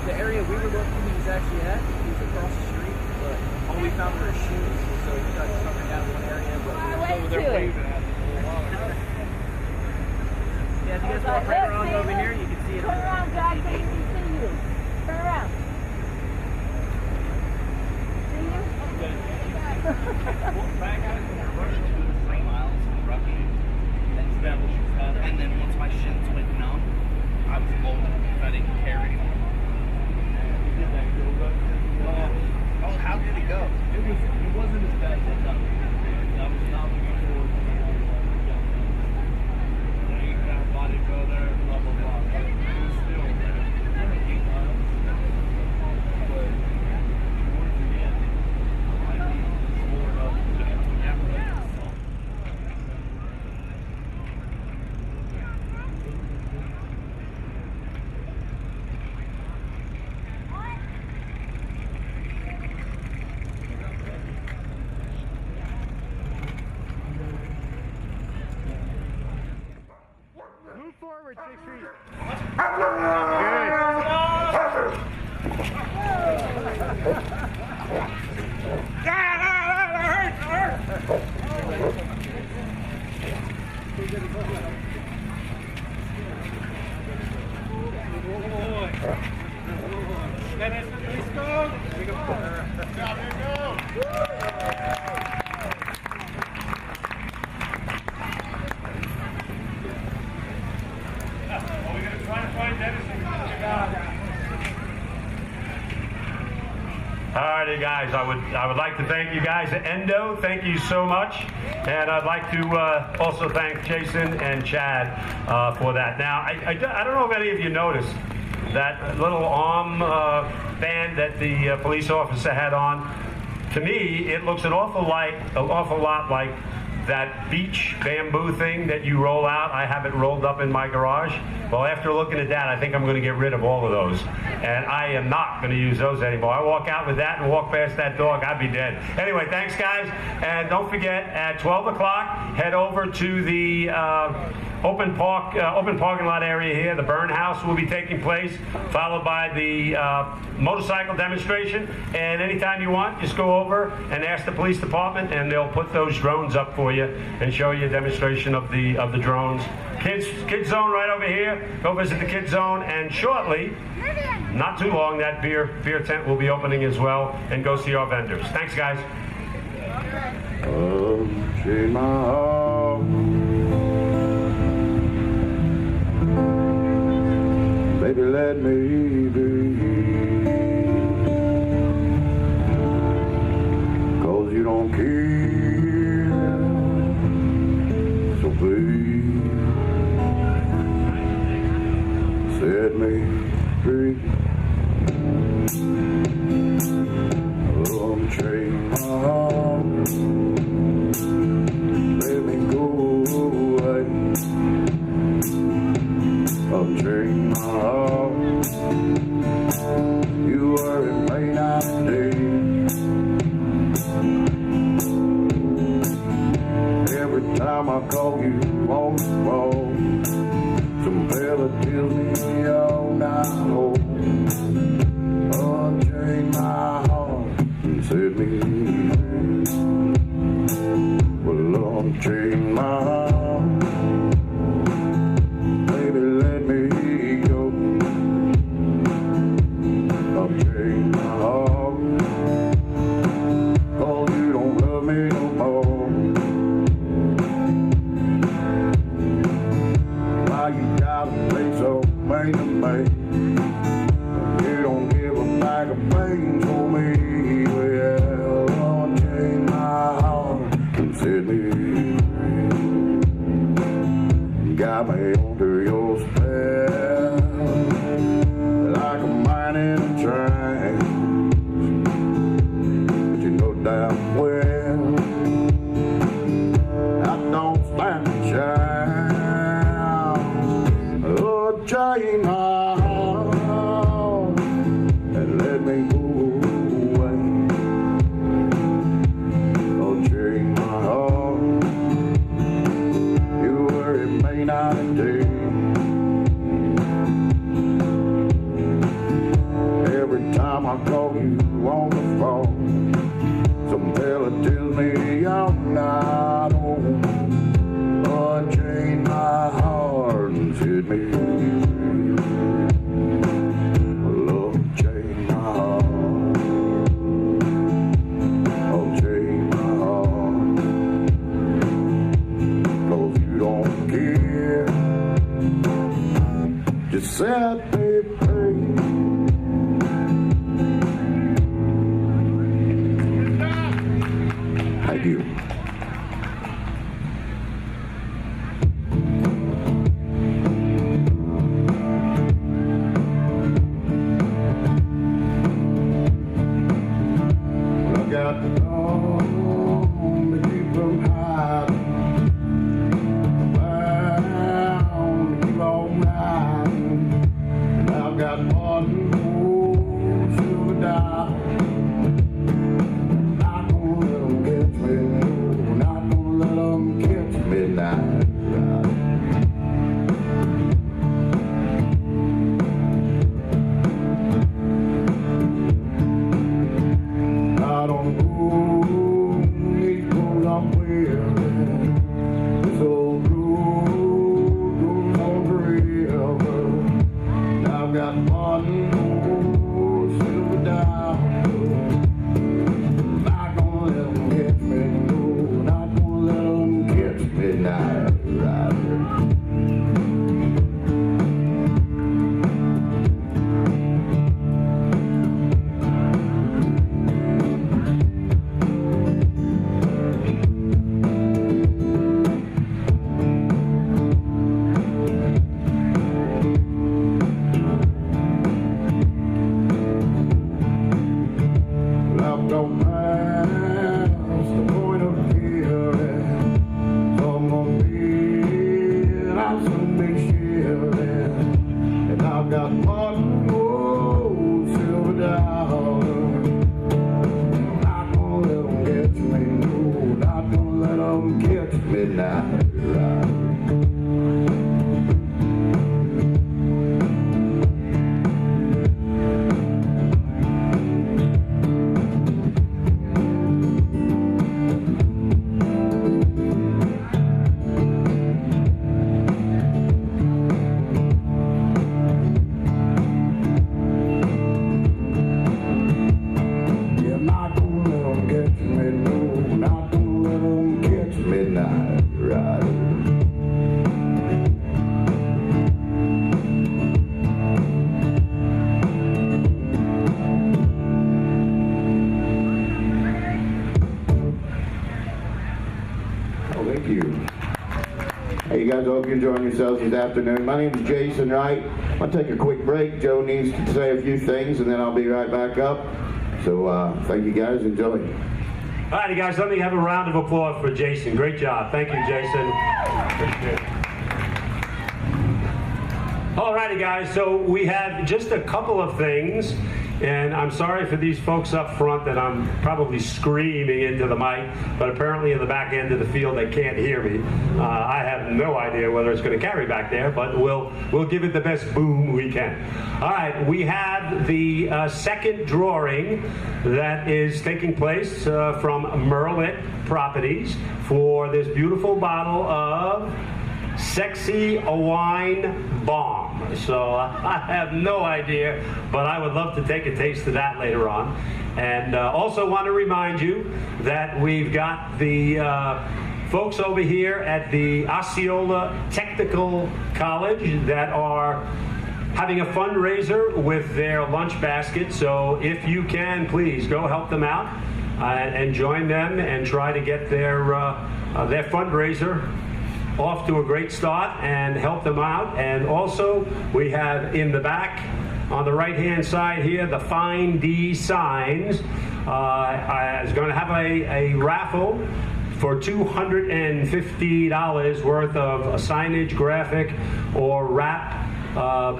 The area we were looking, he was actually at. He was across the street, but all we found were his shoes. So we got covered down in one area, but we were over there waving at him a little while ago. Yeah, if you guys walk right around over here, you can see it. Turn around, Jack, so you can see you. Turn around. See you? And then once my shins went numb, I was golden if I didn't carry anymore. Oh, how did it go? It wasn't as bad as I thought. I was not looking forward to it. You got body go there, blah blah blah. But it was still there. But once again, I need more up to Move forward 6 feet. Alrighty, guys, I would like to thank you guys at Endo. Thank you so much, and I'd like to also thank Jason and Chad for that. Now, I don't know if any of you noticed that little arm band that the police officer had on. To me, it looks an awful lot like that beach bamboo thing that you roll out. I have it rolled up in my garage. Well, after looking at that, I think I'm going to get rid of all of those. And I am not going to use those anymore. I walk out with that and walk past that dog, I'd be dead. Anyway, thanks, guys. And don't forget, at 12 o'clock, head over to the open parking lot area here. The burn house will be taking place, followed by the motorcycle demonstration. And anytime you want, just go over and ask the police department, and they'll put those drones up for you and show you a demonstration of the drones. Kids zone right over here. Go visit the kids zone, and shortly, not too long, that beer tent will be opening as well, and go see our vendors. Thanks, guys. Chain my heart. Baby, let me be. 'Cause you don't care. So please set me free. Unchain my heart. Let me go away. Unchain my heart. You were in rain out day. Every time I call you on the phone, some fella tells me all night long. Unchain my heart and set me free. Well, unchain my heart. Baby, let me go. Unchain my heart. 'Cause you don't love me no more. Why you gotta play so mean to me? You don't give a bag of beans for me. Well, unchain my heart and set me free. Got me under your spell, like a mine in a train. But you know damn well I don't stand a chance. Unchain my heart and let me go away. Unchain my heart. You worry me night and day. young night old, unchain my heart and set me free. Love chain my heart, oh chain my heart, 'cause you don't care, just set me free. Thank you. I got the dawn to keep from hiding, bound to keep on riding, and I've got one more silver dollar. Not gonna let 'em catch me, no, not gonna let 'em catch me now. I don't know these clothes I'm wearing. This old road goes on forever. And I've got one more silver dollar. Not gonna let 'em catch me, no, not gonna let 'em catch me now. Right here. Love don't matter, what's the point of caring? Someone being, I'll soon be sharing. And I've got one more silver dollar. Not gonna let 'em catch me, no, not gonna let 'em catch me now. Right. Yeah, not gonna let 'em catch me, no, not gonna let 'em catch me now. Right. Oh, thank you. Hey, you guys, I hope you're enjoying yourselves this afternoon. My name is Jason Wright. I'm going to take a quick break. Joe needs to say a few things, and then I'll be right back up. So, thank you guys. Enjoy. All right, guys, let me have a round of applause for Jason. Great job. Thank you, Jason. All righty, guys, so we have just a couple of things, and I'm sorry for these folks up front that I'm probably screaming into the mic, but apparently in the back end of the field they can't hear me. I have no idea whether it's going to carry back there, but we'll give it the best boom we can. All right, we have the second drawing that is taking place from Merlitt Properties for this beautiful bottle of Sexy Wine Bomb. So I have no idea, but I would love to take a taste of that later on. And also want to remind you that we've got the folks over here at the Osceola Technical College that are having a fundraiser with their lunch basket. So if you can, please go help them out and join them and try to get their fundraiser off to a great start and help them out. And also we have in the back on the right hand side here the Fine D Signs is going to have a raffle for $250 worth of signage, graphic, or wrap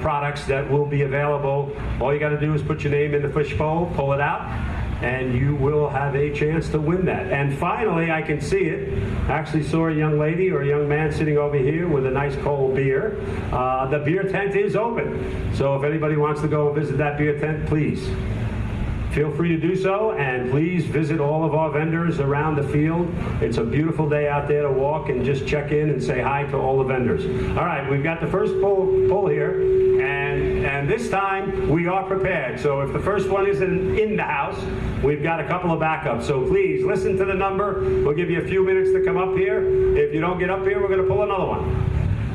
products that will be available. All you got to do is put your name in the fishbowl, pull it out, and you will have a chance to win that. And finally, I can see it. I actually saw a young lady or a young man sitting over here with a nice cold beer. The beer tent is open. So if anybody wants to go and visit that beer tent, please. feel free to do so, and please visit all of our vendors around the field. It's a beautiful day out there to walk and just check in and say hi to all the vendors. All right, we've got the first poll here, and this time we are prepared. So if the first one isn't in the house, we've got a couple of backups. So please listen to the number. We'll give you a few minutes to come up here. If you don't get up here, we're going to pull another one.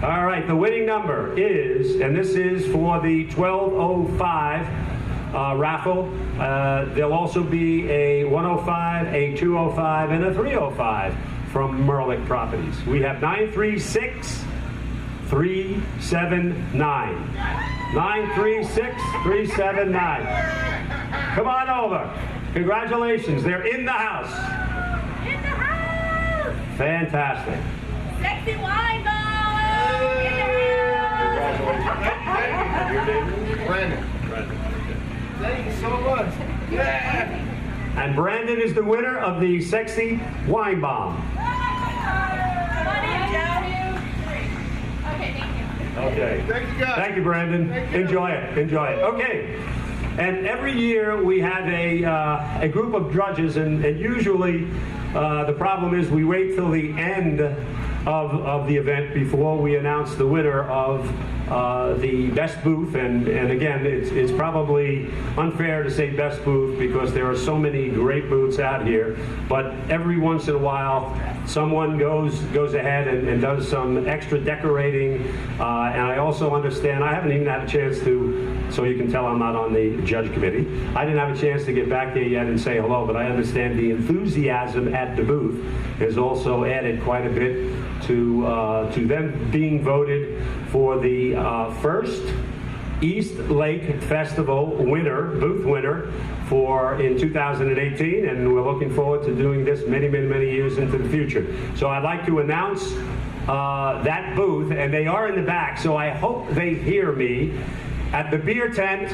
All right, the winning number is, and this is for the 1205 raffle. There'll also be a 105, a 205, and a 305 from Merlick Properties. We have 936-379. 936-379. Come on over. Congratulations, they're in the house. In the house! Fantastic. Sexy wine ball! Brandon. Thank you so much. Yeah. And Brandon is the winner of the Sexy Wine Bomb. Okay. Thank you, guys. Thank you, Brandon. Enjoy it. Enjoy it. Okay. And every year we have a group of judges, and usually the problem is we wait till the end of the event before we announce the winner of the best booth. And again, it's probably unfair to say best booth because there are so many great booths out here. But every once in a while, someone goes ahead and does some extra decorating. And I also understand, I haven't even had a chance to, so you can tell I'm not on the judge committee. I didn't have a chance to get back there yet and say hello, but I understand the enthusiasm at the booth has also added quite a bit to them being voted for the first Eastlake Festival winner, booth winner in 2018, and we're looking forward to doing this many, many, many years into the future. So I'd like to announce that booth, and they are in the back, so I hope they hear me. At the beer tent,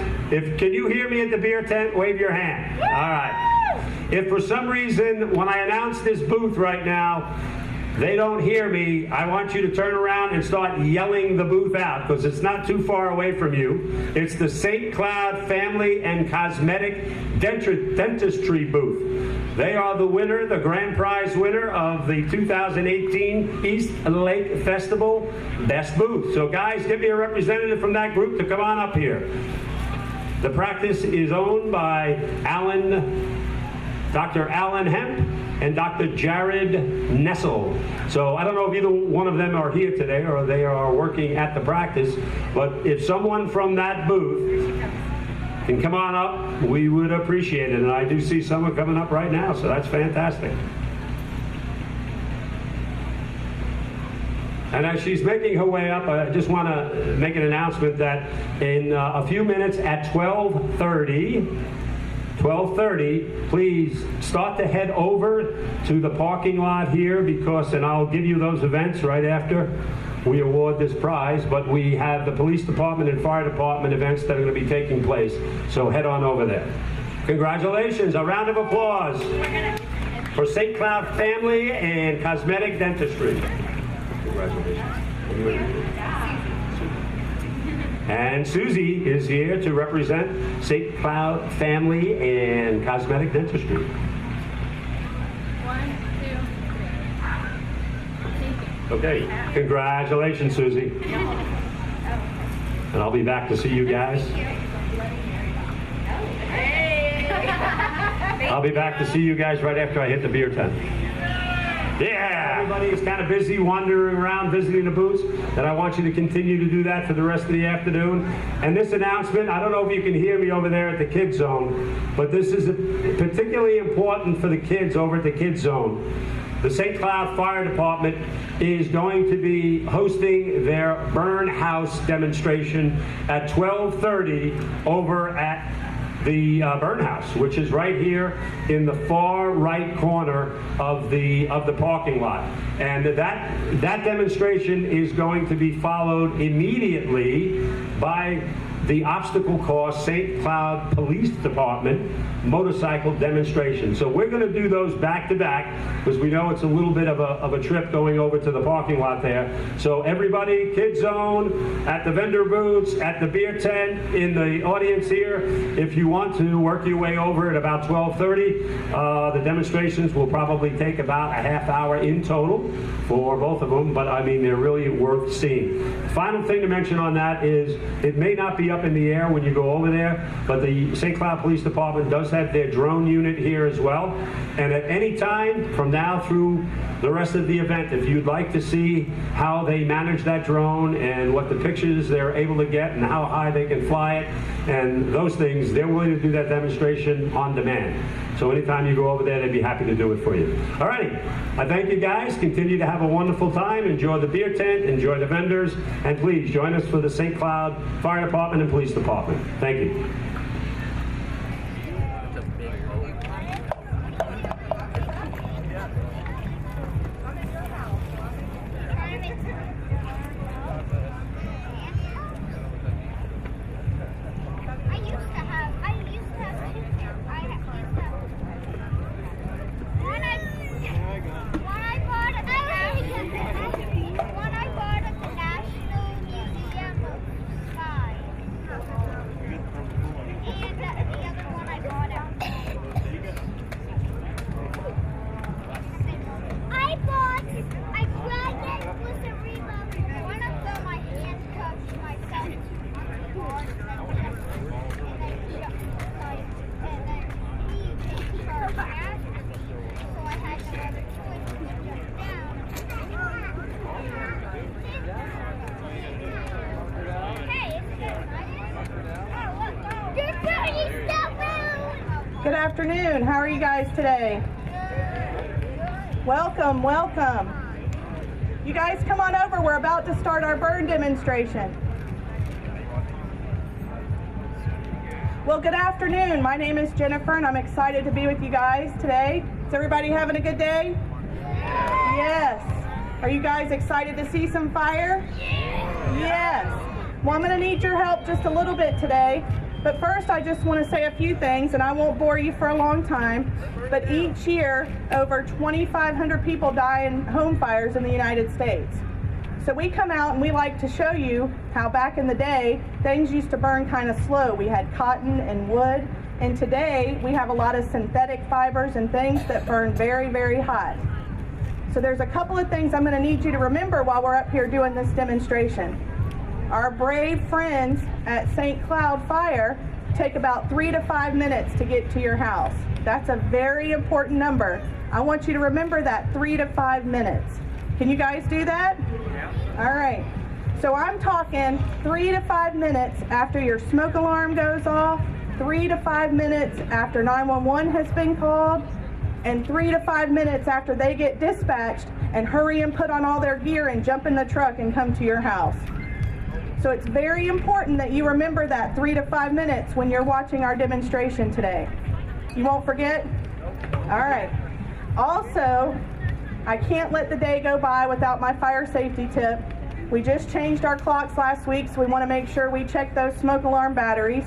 can you hear me at the beer tent? Wave your hand. All right. If for some reason, when I announce this booth right now, they don't hear me, I want you to turn around and start yelling the booth out, because it's not too far away from you. It's the St. Cloud Family and Cosmetic Dentistry booth. They are the winner, the grand prize winner of the 2018 Eastlake Festival Best Booth. So guys, give me a representative from that group to come on up here. The practice is owned by Dr. Alan Hemp and Dr. Jared Nessel. So I don't know if either one of them are here today or they are working at the practice, but if someone from that booth can come on up, we would appreciate it. And I do see someone coming up right now, so that's fantastic. And as she's making her way up, I just want to make an announcement that in a few minutes at 12:30, please start to head over to the parking lot here and I'll give you those events right after we award this prize, but we have the police department and fire department events that are going to be taking place. So head on over there. Congratulations, a round of applause for St. Cloud Family and Cosmetic Dentistry. Congratulations. And Susie is here to represent St. Cloud Family and Cosmetic Dentistry. 1, 2, 3. Okay, congratulations, Susie. And I'll be back to see you guys. I'll be back to see you guys right after I hit the beer tent. Yeah, everybody is kind of busy wandering around visiting the booths, and I want you to continue to do that for the rest of the afternoon. And this announcement, I don't know if you can hear me over there at the Kids Zone, but this is particularly important for the kids over at the Kids Zone. The St. Cloud Fire Department is going to be hosting their burn house demonstration at 12:30 over at the burn house, which is right here in the far right corner of the parking lot. And that demonstration is going to be followed immediately by the obstacle course St. Cloud Police Department motorcycle demonstration. So we're going to do those back to back because we know it's a little bit of a trip going over to the parking lot there. So everybody, Kid Zone, at the vendor booths, at the beer tent, in the audience here, if you want to work your way over at about 12:30, the demonstrations will probably take about a half hour in total for both of them, but I mean, they're really worth seeing. Final thing to mention on that is it may not be up in the air when you go over there, but the St. Cloud Police Department does have their drone unit here as well. And at any time from now through the rest of the event, if you'd like to see how they manage that drone and what the pictures they're able to get and how high they can fly it and those things, they're willing to do that demonstration on demand. So anytime you go over there, they'd be happy to do it for you. All righty, I thank you guys. Continue to have a wonderful time. Enjoy the beer tent, enjoy the vendors, and please join us for the St. Cloud Fire Department and Police Department. Thank you. Good afternoon. How are you guys today? Welcome, welcome. You guys come on over. We're about to start our burn demonstration. Well, good afternoon. My name is Jennifer, and I'm excited to be with you guys today. Is everybody having a good day? Yes. Are you guys excited to see some fire? Yes. Well, I'm going to need your help just a little bit today. But first, I just want to say a few things, and I won't bore you for a long time, but each year, over 2,500 people die in home fires in the United States. So we come out and we like to show you how back in the day, things used to burn kind of slow. We had cotton and wood, and today we have a lot of synthetic fibers and things that burn very, very hot. So there's a couple of things I'm going to need you to remember while we're up here doing this demonstration. Our brave friends at St. Cloud Fire take about 3 to 5 minutes to get to your house. That's a very important number. I want you to remember that, 3 to 5 minutes. Can you guys do that? All right. So I'm talking 3 to 5 minutes after your smoke alarm goes off, 3 to 5 minutes after 911 has been called, and 3 to 5 minutes after they get dispatched and hurry and put on all their gear and jump in the truck and come to your house. So it's very important that you remember that 3 to 5 minutes when you're watching our demonstration today. You won't forget? All right. Also, I can't let the day go by without my fire safety tip. We just changed our clocks last week, so we want to make sure we check those smoke alarm batteries.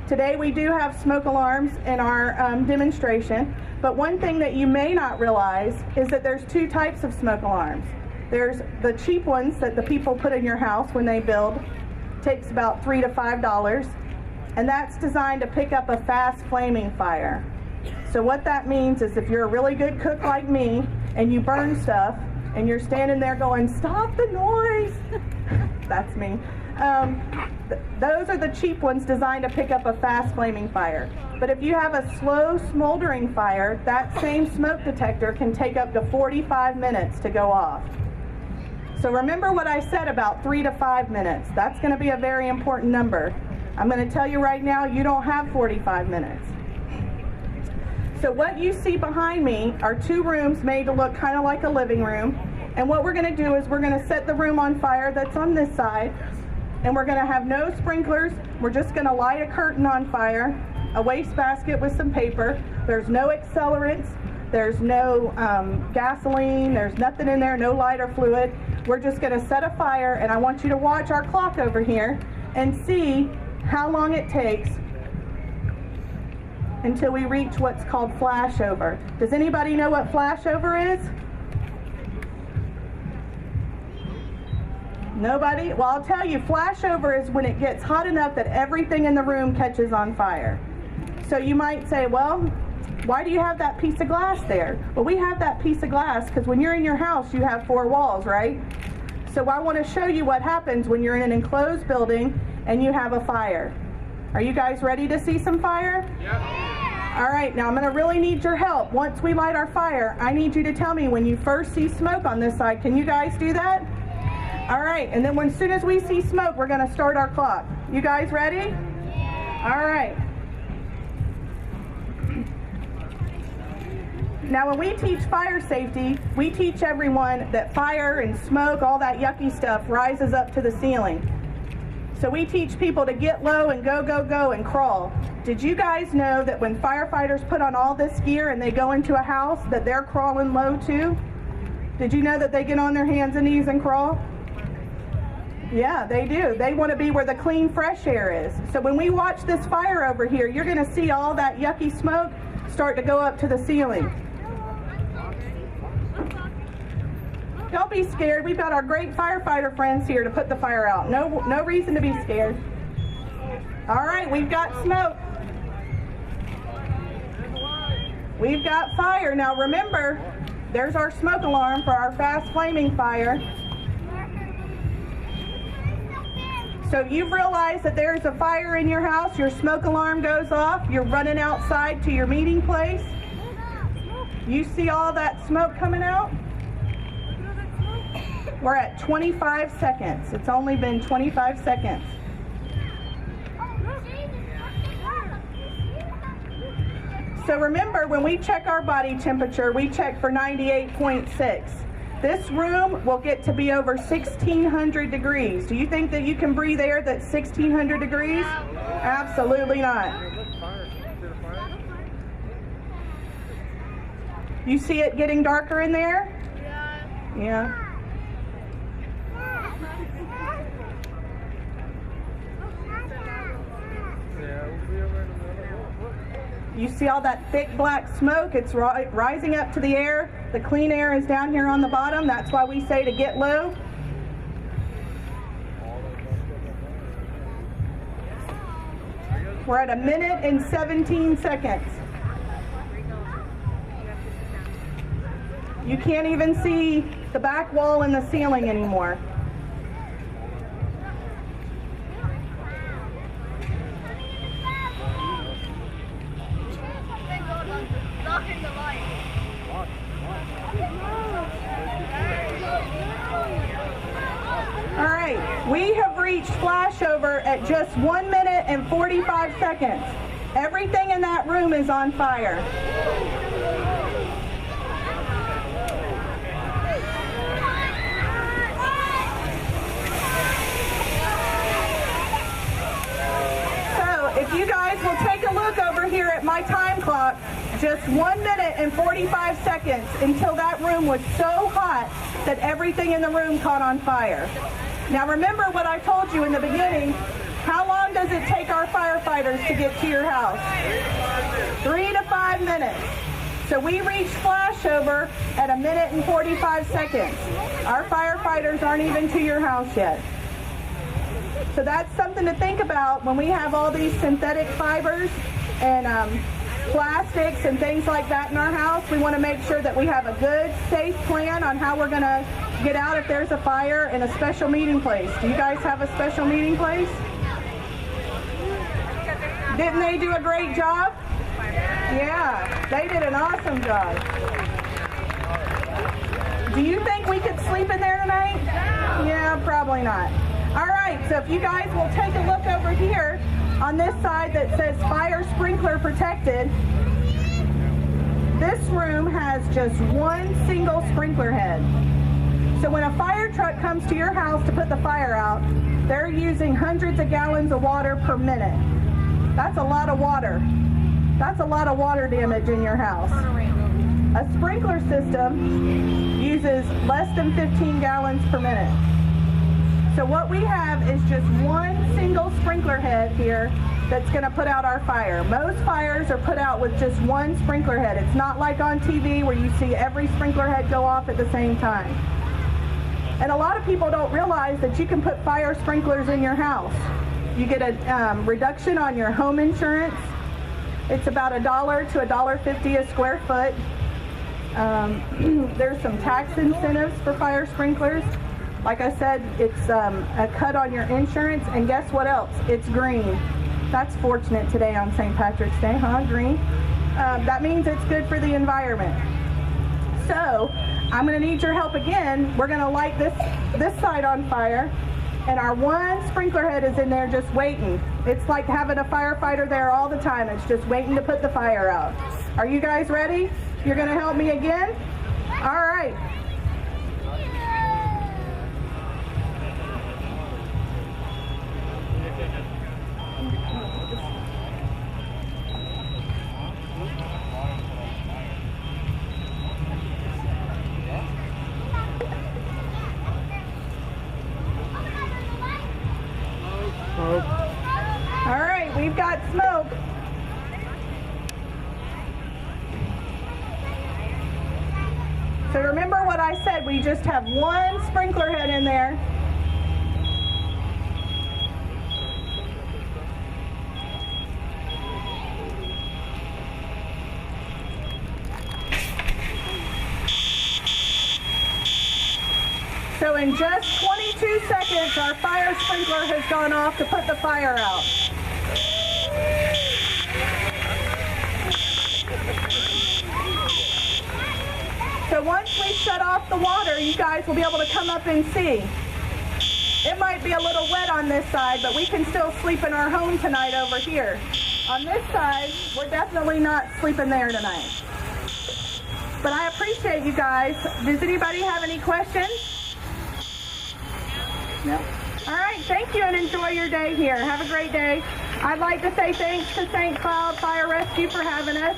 Today we do have smoke alarms in our demonstration, but one thing that you may not realize is that there's 2 types of smoke alarms. There's the cheap ones that the people put in your house when they build. Takes about $3 to $5, and that's designed to pick up a fast flaming fire. So what that means is if you're a really good cook like me and you burn stuff and you're standing there going, "Stop the noise," that's me. Those are the cheap ones designed to pick up a fast flaming fire. But if you have a slow smoldering fire, that same smoke detector can take up to 45 minutes to go off. So remember what I said about 3 to 5 minutes. That's going to be a very important number. I'm going to tell you right now, you don't have 45 minutes. So what you see behind me are 2 rooms made to look kind of like a living room. And what we're going to do is we're going to set the room on fire that's on this side. And we're going to have no sprinklers. We're just going to light a curtain on fire, a wastebasket with some paper. There's no accelerants. There's no gasoline. There's nothing in there, no lighter fluid. We're just going to set a fire, and I want you to watch our clock over here and see how long it takes until we reach what's called flashover. Does anybody know what flashover is? Nobody? Well, I'll tell you, flashover is when it gets hot enough that everything in the room catches on fire. So you might say, well, why do you have that piece of glass there? Well, we have that piece of glass because when you're in your house, you have 4 walls, right? So I want to show you what happens when you're in an enclosed building and you have a fire. Are you guys ready to see some fire? Yeah. All right, now I'm going to really need your help. Once we light our fire, I need you to tell me when you first see smoke on this side. Can you guys do that? All right, and then as soon as we see smoke, we're going to start our clock. You guys ready? Yeah. All right. Now, when we teach fire safety, we teach everyone that fire and smoke, all that yucky stuff, rises up to the ceiling. So we teach people to get low and go, go, go and crawl. Did you guys know that when firefighters put on all this gear and they go into a house, that they're crawling low too? Did you know that they get on their hands and knees and crawl? Yeah, they do. They want to be where the clean, fresh air is. So when we watch this fire over here, you're going to see all that yucky smoke start to go up to the ceiling. Don't be scared. We've got our great firefighter friends here to put the fire out. No reason to be scared. All right, we've got smoke. We've got fire. Now remember, there's our smoke alarm for our fast flaming fire. So you've realized that there's a fire in your house, your smoke alarm goes off, you're running outside to your meeting place. You see all that smoke coming out? We're at 25 seconds. It's only been 25 seconds. So remember, when we check our body temperature, we check for 98.6. This room will get to be over 1,600 degrees. Do you think that you can breathe air that's 1,600 degrees? Absolutely not. You see it getting darker in there? Yeah. You see all that thick black smoke? It's rising up to the air. The clean air is down here on the bottom. That's why we say to get low. We're at 1 minute and 17 seconds. You can't even see the back wall and the ceiling anymore. We have reached flashover at just 1 minute and 45 seconds. Everything in that room is on fire. So if you guys will take a look over here at my time clock, just 1 minute and 45 seconds until that room was so hot that everything in the room caught on fire. Now remember what I told you in the beginning. How long does it take our firefighters to get to your house? 3 to 5 minutes. So we reached flashover at 1 minute and 45 seconds. Our firefighters aren't even to your house yet. So that's something to think about when we have all these synthetic fibers and plastics and things like that in our house. We want to make sure that we have a good, safe plan on how we're going to get out if there's a fire in a special meeting place. Do you guys have a special meeting place? Didn't they do a great job? Yeah, they did an awesome job. Do you think we could sleep in there tonight? Yeah, probably not. All right, so if you guys will take a look over here on this side that says fire sprinkler protected, this room has just one single sprinkler head. So when a fire truck comes to your house to put the fire out, they're using hundreds of gallons of water per minute. That's a lot of water. That's a lot of water damage in your house. A sprinkler system uses less than 15 gallons per minute. So what we have is just one single sprinkler head here that's going to put out our fire. Most fires are put out with just one sprinkler head. It's not like on TV where you see every sprinkler head go off at the same time. And a lot of people don't realize that you can put fire sprinklers in your house. You get a reduction on your home insurance. It's about $1 to $1.50 a square foot. There's some tax incentives for fire sprinklers. Like I said, it's a cut on your insurance, and guess what else? It's green. That's fortunate today on St. Patrick's Day, huh? Green. That means it's good for the environment. So I'm going to need your help again. We're going to light this side on fire, and our one sprinkler head is in there just waiting. It's like having a firefighter there all the time. It's just waiting to put the fire out. Are you guys ready? You're going to help me again? All right. All right, we've got smoke. So remember what I said, we just have one sprinkler head in there. So in just 22 seconds, our fire sprinkler has gone off to put the fire out. So once we shut off the water, you guys will be able to come up and see. It might be a little wet on this side, but we can still sleep in our home tonight over here. On this side, we're definitely not sleeping there tonight. But I appreciate you guys. Does anybody have any questions? No. All right, thank you and enjoy your day here. Have a great day. I'd like to say thanks to St. Cloud Fire Rescue for having us,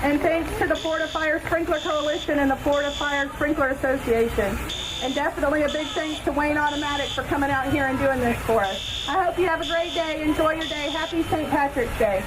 and thanks to the Florida Fire Sprinkler Coalition and the Florida Fire Sprinkler Association. And definitely a big thanks to Wayne Automatic for coming out here and doing this for us. I hope you have a great day. Enjoy your day. Happy St. Patrick's Day.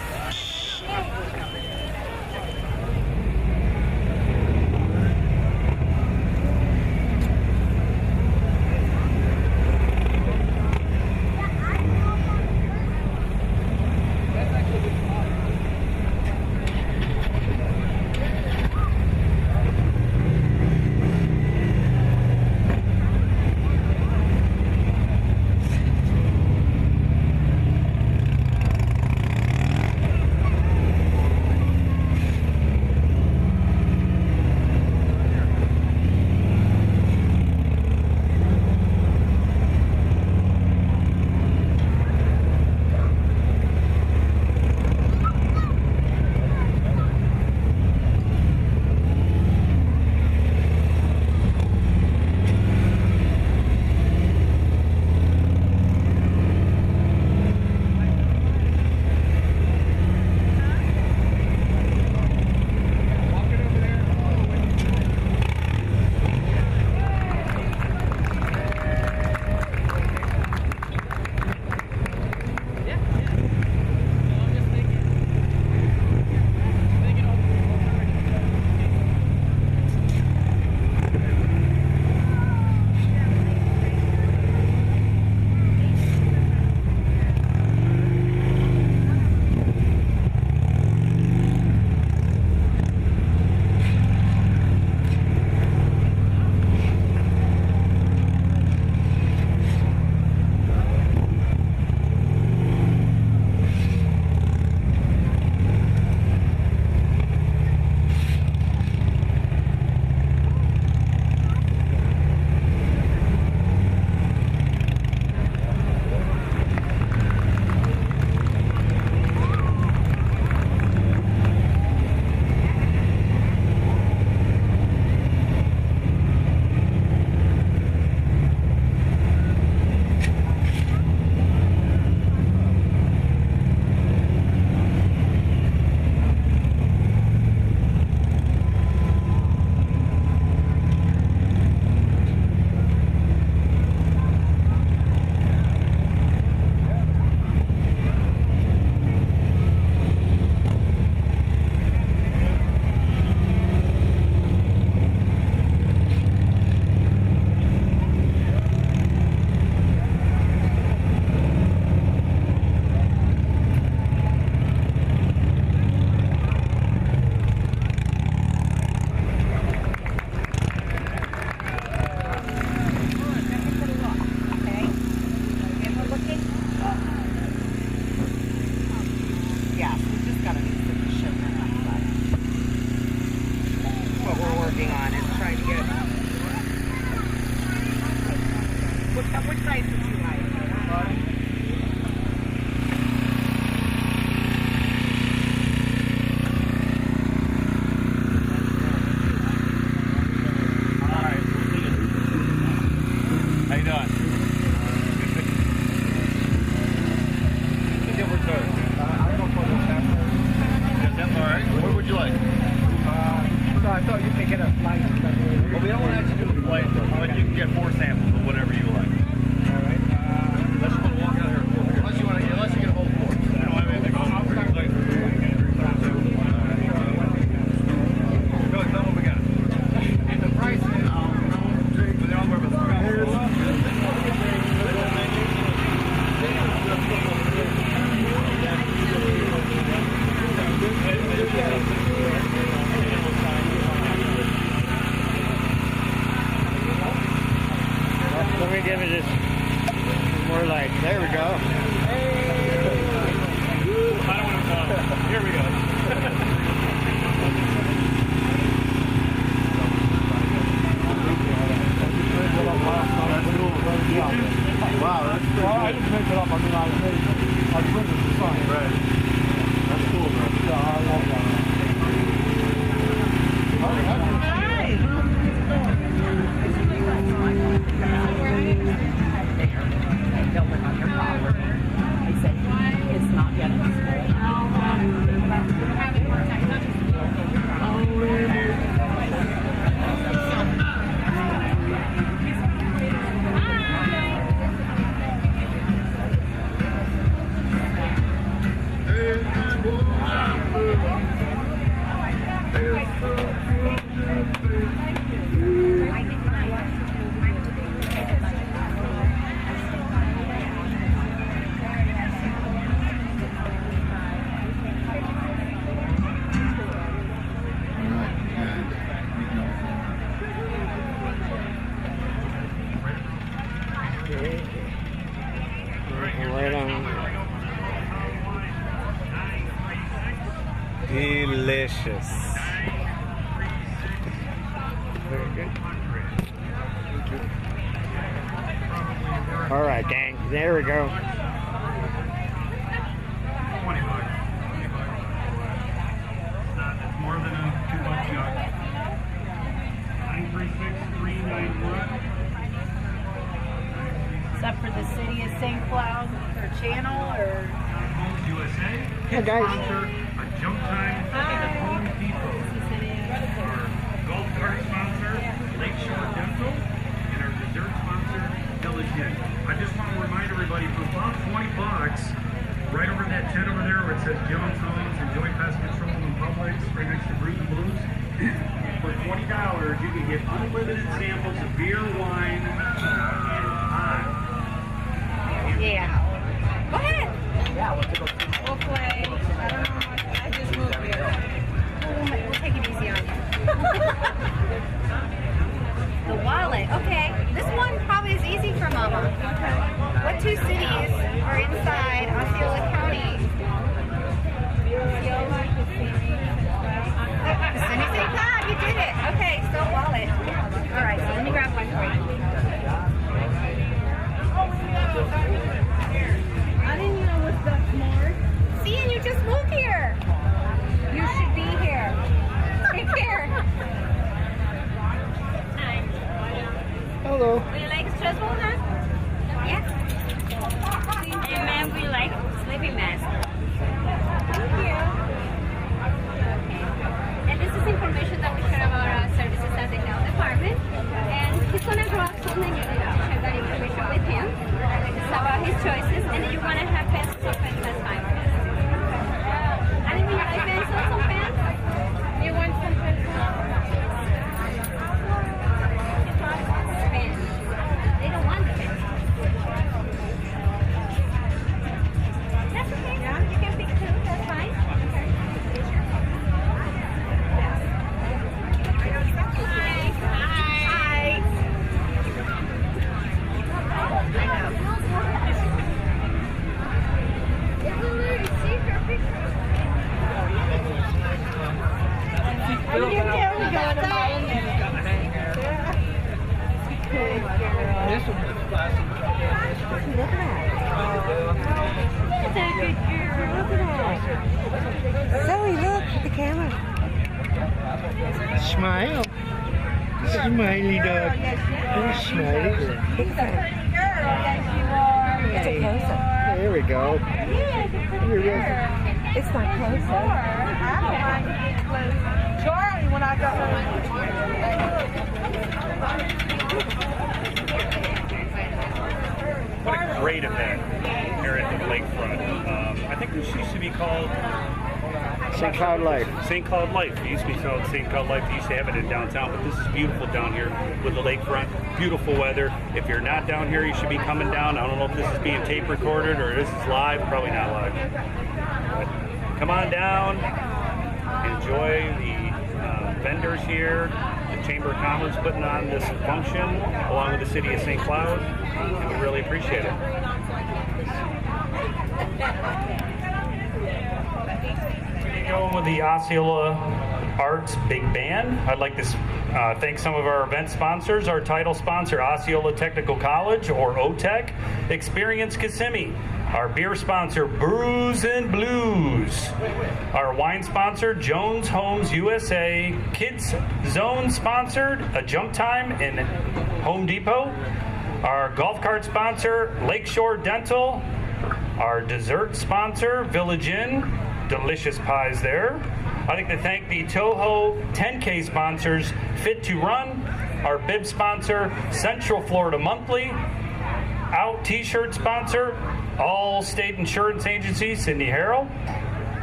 Which size would you like? How you doing? Alright, what would you like? So I thought you could get a flight. Well, we don't want to actually do a flight, but you can get 4 samples of whatever you like. Alright. Unless you want to walk out here. Unless you get a whole 4. You don't have anything on. Tell them what we got. And the price is, but they're all where Let me give it just more light. There we go. I don't want to here we go. Wow, that's cool. Well, I didn't make it up. I mean, I printed the sign. Right. That's cool, bro. Yeah, I love that. It's not yet in Right on. Delicious. Very good. All right, gang. There we go. More than $2 shot. 936-391. Is that for the city of St. Cloud or channel or? Homes USA. Hey guys. Sponsor a jump time at Home Depot. Our golf cart sponsor, Lakeshore Dental, and our dessert sponsor, Village Inn. I just want to remind everybody, for about $20, right over that tent over there where it says Jones Homes, enjoy pest control in public, right next to Bruce Blues. For $20, you can get unlimited samples of beer, wine, and pie. Yeah. Go ahead. Yeah, we'll play. I don't know how much. I just moved here. We'll take it easy on you. The wallet. Okay. This one probably is easy for Mama. What 2 cities are inside Osceola County? Kissimmee, St. Cloud. You did it. Okay, so wallet. All right, so let me grab one for you. I didn't know it was that smart. See, and you just moved here. You should be here. Take care. Hi. Hello. Would you like a stress ball, huh? Yeah. And ma'am, would you like sleeping mask? Thank you. Okay. And this is information that we share about our services at the health department. And he's going to draw something you need to share that information with him. It's about his choices. And then you want to have pencils, so pencils, that's fine. I think you like pencils, some pens? You want some pencils? Pens. They don't want the pens. That's okay. Yeah. You can pick 2. That's fine. Good girl. this one is plastic. Look at that. That's a good girl. Look at that. Zoe, look at the camera. Smile. Smiley dog. Oh, smiley girl. It's a close-up. There we go. It's not close-up. I don't mind getting close. Charlie, when I got What a great event here at the lakefront. I think this used to be called St. Cloud Life. St. Cloud Life. It used to be called St. Cloud Life. They used to have it in downtown, but this is beautiful down here with the lakefront. Beautiful weather. If you're not down here, you should be coming down. I don't know if this is being tape recorded or this is live. Probably not live. But come on down. Enjoy the vendors here. The Chamber of Commerce putting on this function along with the City of St. Cloud. And we really appreciate it. Going with the Osceola Arts Big Band. I'd like to thank some of our event sponsors. Our title sponsor, Osceola Technical College, or OTEC. Experience Kissimmee. Our beer sponsor, Brews and Blues. Our wine sponsor, Jones Homes USA. Kids Zone sponsored A Jump Time in Home Depot. Our golf cart sponsor, Lakeshore Dental. Our dessert sponsor, Village Inn. Delicious pies there. I'd like to thank the Toho 10K sponsors, Fit to Run. Our bib sponsor, Central Florida Monthly. Out t-shirt sponsor, All State Insurance Agency, Sydney Harrell.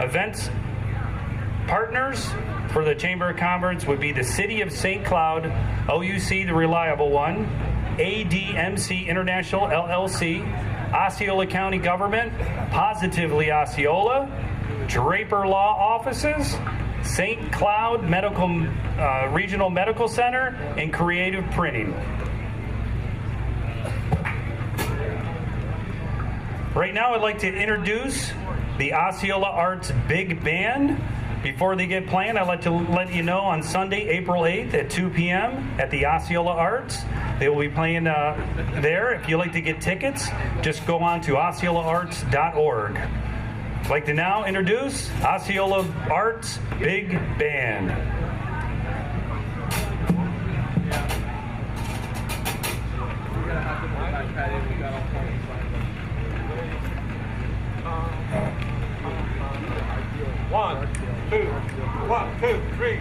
Events partners for the Chamber of Commerce would be the City of St. Cloud, OUC, the reliable one, ADMC International LLC, Osceola County Government, Positively Osceola, Draper Law Offices, St. Cloud Regional Medical Center, and Creative Printing. Right now, I'd like to introduce the Osceola Arts Big Band. Before they get playing, I'd like to let you know on Sunday, April 8th at 2 p.m. at the Osceola Arts. They will be playing there. If you'd like to get tickets, just go on to osceolaarts.org. I'd like to now introduce Osceola Arts Big Band. One, two, three.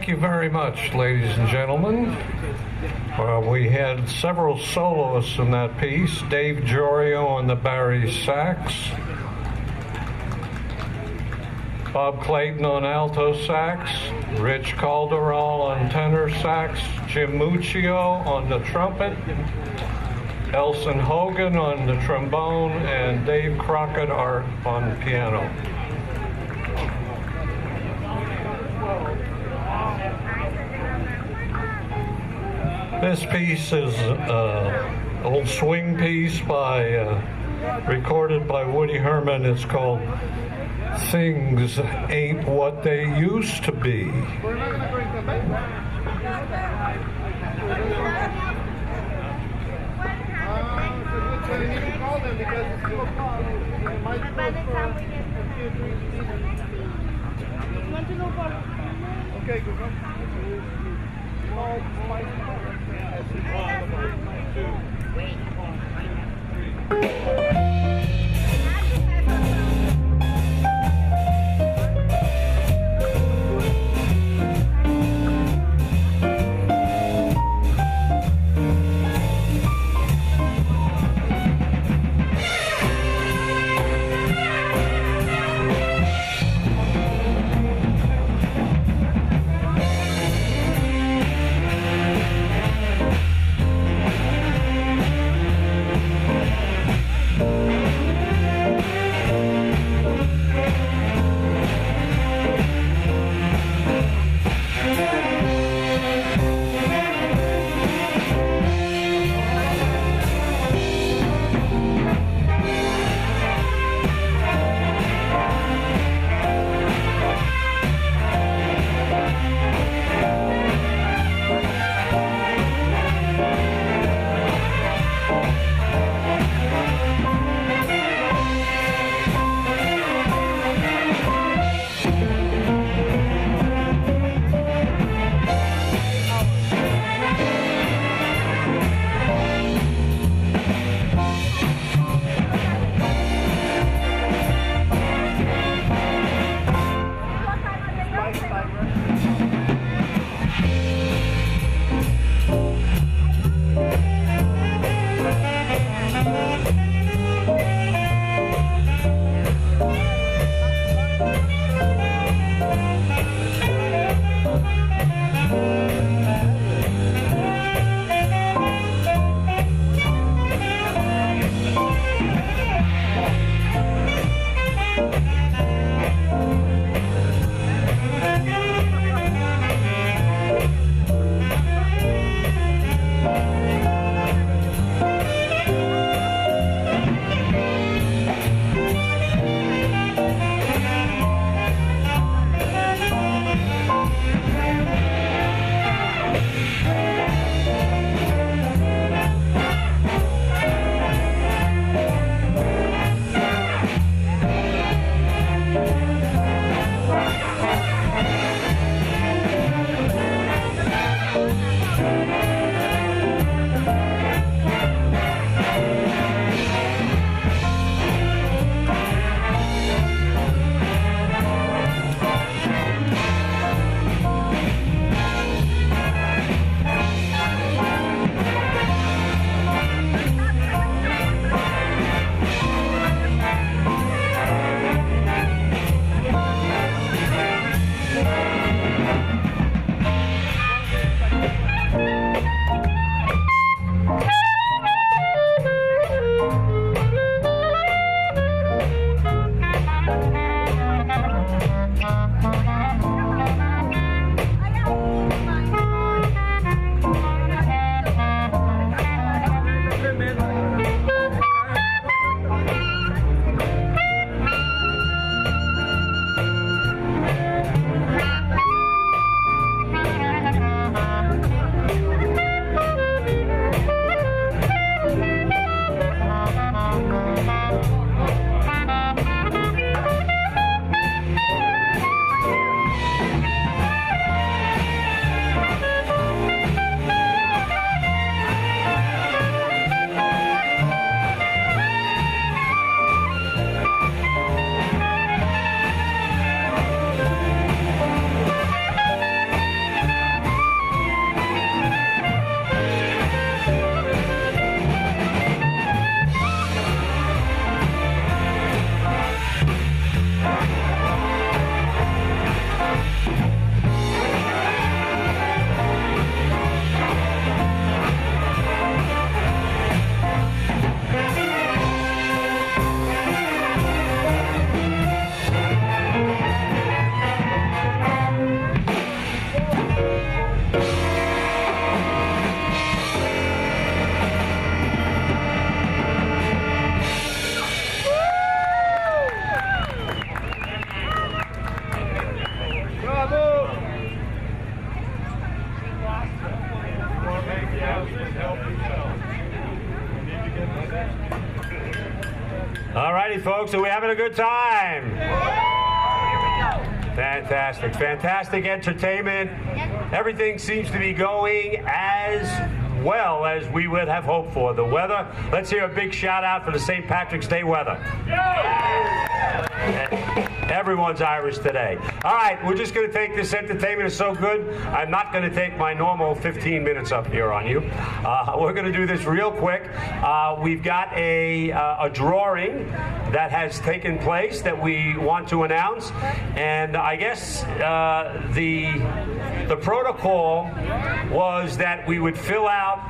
Thank you very much, ladies and gentlemen. We had several soloists in that piece. Dave Jorio on the Barry sax, Bob Clayton on alto sax, Rich Calderal on tenor sax, Jim Muccio on the trumpet, Elson Hogan on the trombone, and Dave Crockett on the piano. This piece is an old swing piece recorded by Woody Herman. It's called Things Ain't What They Used to Be. Okay, good. All righty, folks, are we having a good time? Fantastic, fantastic entertainment. Everything seems to be going as well as we would have hoped for. The weather, let's hear a big shout out for the St. Patrick's Day weather. Everyone's Irish today. All right, we're just going to take this entertainment is so good, I'm not going to take my normal 15 minutes up here on you. We're going to do this real quick. We've got a drawing that has taken place that we want to announce, and I guess the protocol was that we would fill out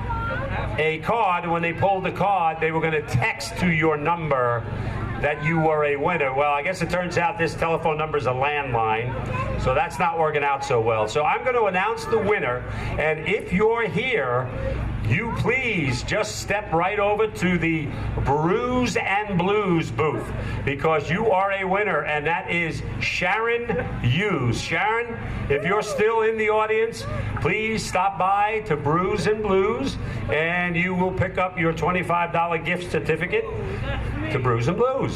a card, and when they pulled the card, they were going to text to your number that you were a winner. Well, I guess it turns out this telephone number is a landline, so that's not working out so well. So I'm going to announce the winner, and if you're here, you please just step right over to the Brews and Blues booth, because you are a winner, and that is Sharon Hughes. Sharon, if you're still in the audience, please stop by to Brews and Blues, and you will pick up your $25 gift certificate to Brews and Blues.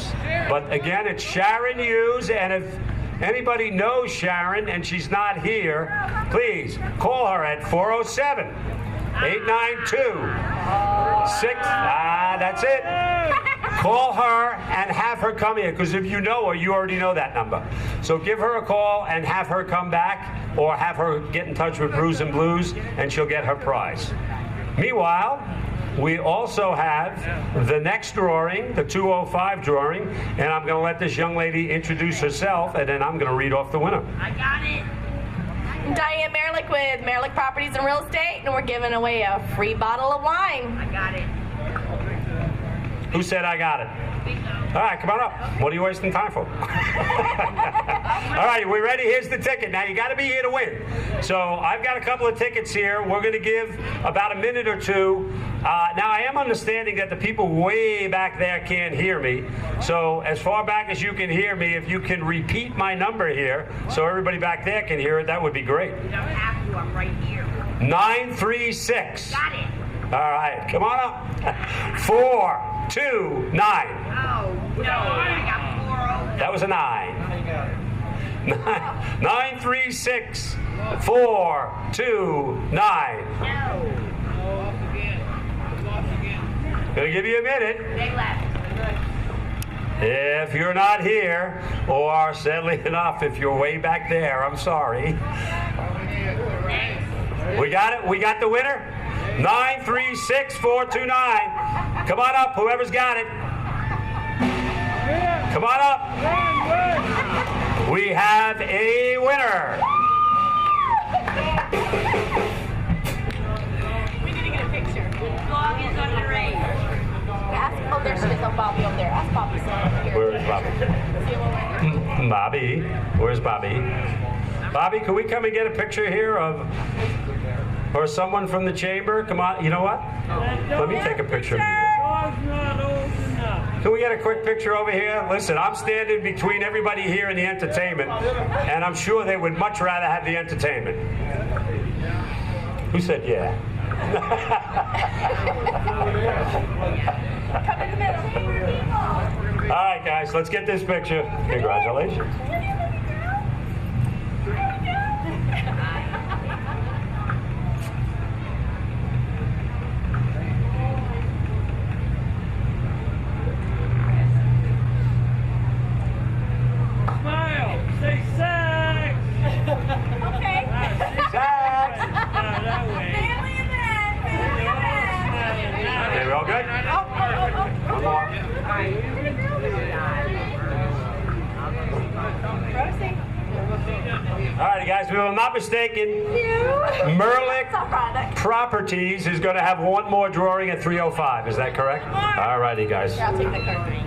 But again, it's Sharon Hughes, and if anybody knows Sharon and she's not here, please call her at 407-892-6. That's it. Call her and have her come here, because if you know her, you already know that number. So give her a call and have her come back, or have her get in touch with Brews and Blues, and she'll get her prize. Meanwhile, we also have the next drawing, the 205 drawing, and I'm going to let this young lady introduce herself, and then I'm going to read off the winner. I got it. I'm Diane Merlick with Merlick Properties and Real Estate, and we're giving away a free bottle of wine. I got it. Who said I got it? All right, come on up. What are you wasting time for? All right, we ready? Here's the ticket. Now, you got to be here to win. So I've got a couple of tickets here. We're going to give about a minute or two. Now, I am understanding that the people way back there can't hear me. So as far back as you can hear me, if you can repeat my number here so everybody back there can hear it, that would be great. You don't have to. I'm right here. 936. Got it. All right, come on up. 429. Oh, no. I got 4 That was a 9. 936 429. Gonna give you a minute. They left. If you're not here, or sadly enough, if you're way back there, I'm sorry. We got it? We got the winner? 936 429. Come on up, whoever's got it. Come on up. We have a winner. We need to get a picture. Dog is underage. Oh, there she is on Bobby over there. Ask Bobby. Where is Bobby? Bobby. Where's Bobby? Bobby, can we come and get a picture here of, or someone from the chamber? Come on, you know what? Let me take a picture of you. Can we get a quick picture over here? Listen, I'm standing between everybody here and the entertainment, and I'm sure they would much rather have the entertainment. Who said yeah? All right, guys, let's get this picture. Congratulations. Smile. Say sex. Okay. Sex. That way. Family event. Family event. Okay, we all good? One more. All right, guys, if I'm not mistaken, Merlick Properties is going to have one more drawing at 3:05. Is that correct? All righty, guys. I'll take the card. Take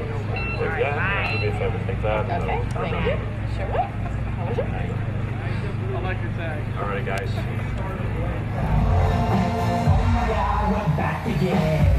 that. Do me a favor, take that. Okay, thank you. Sure will. How was it? I like your tag. All right, guys. Back again.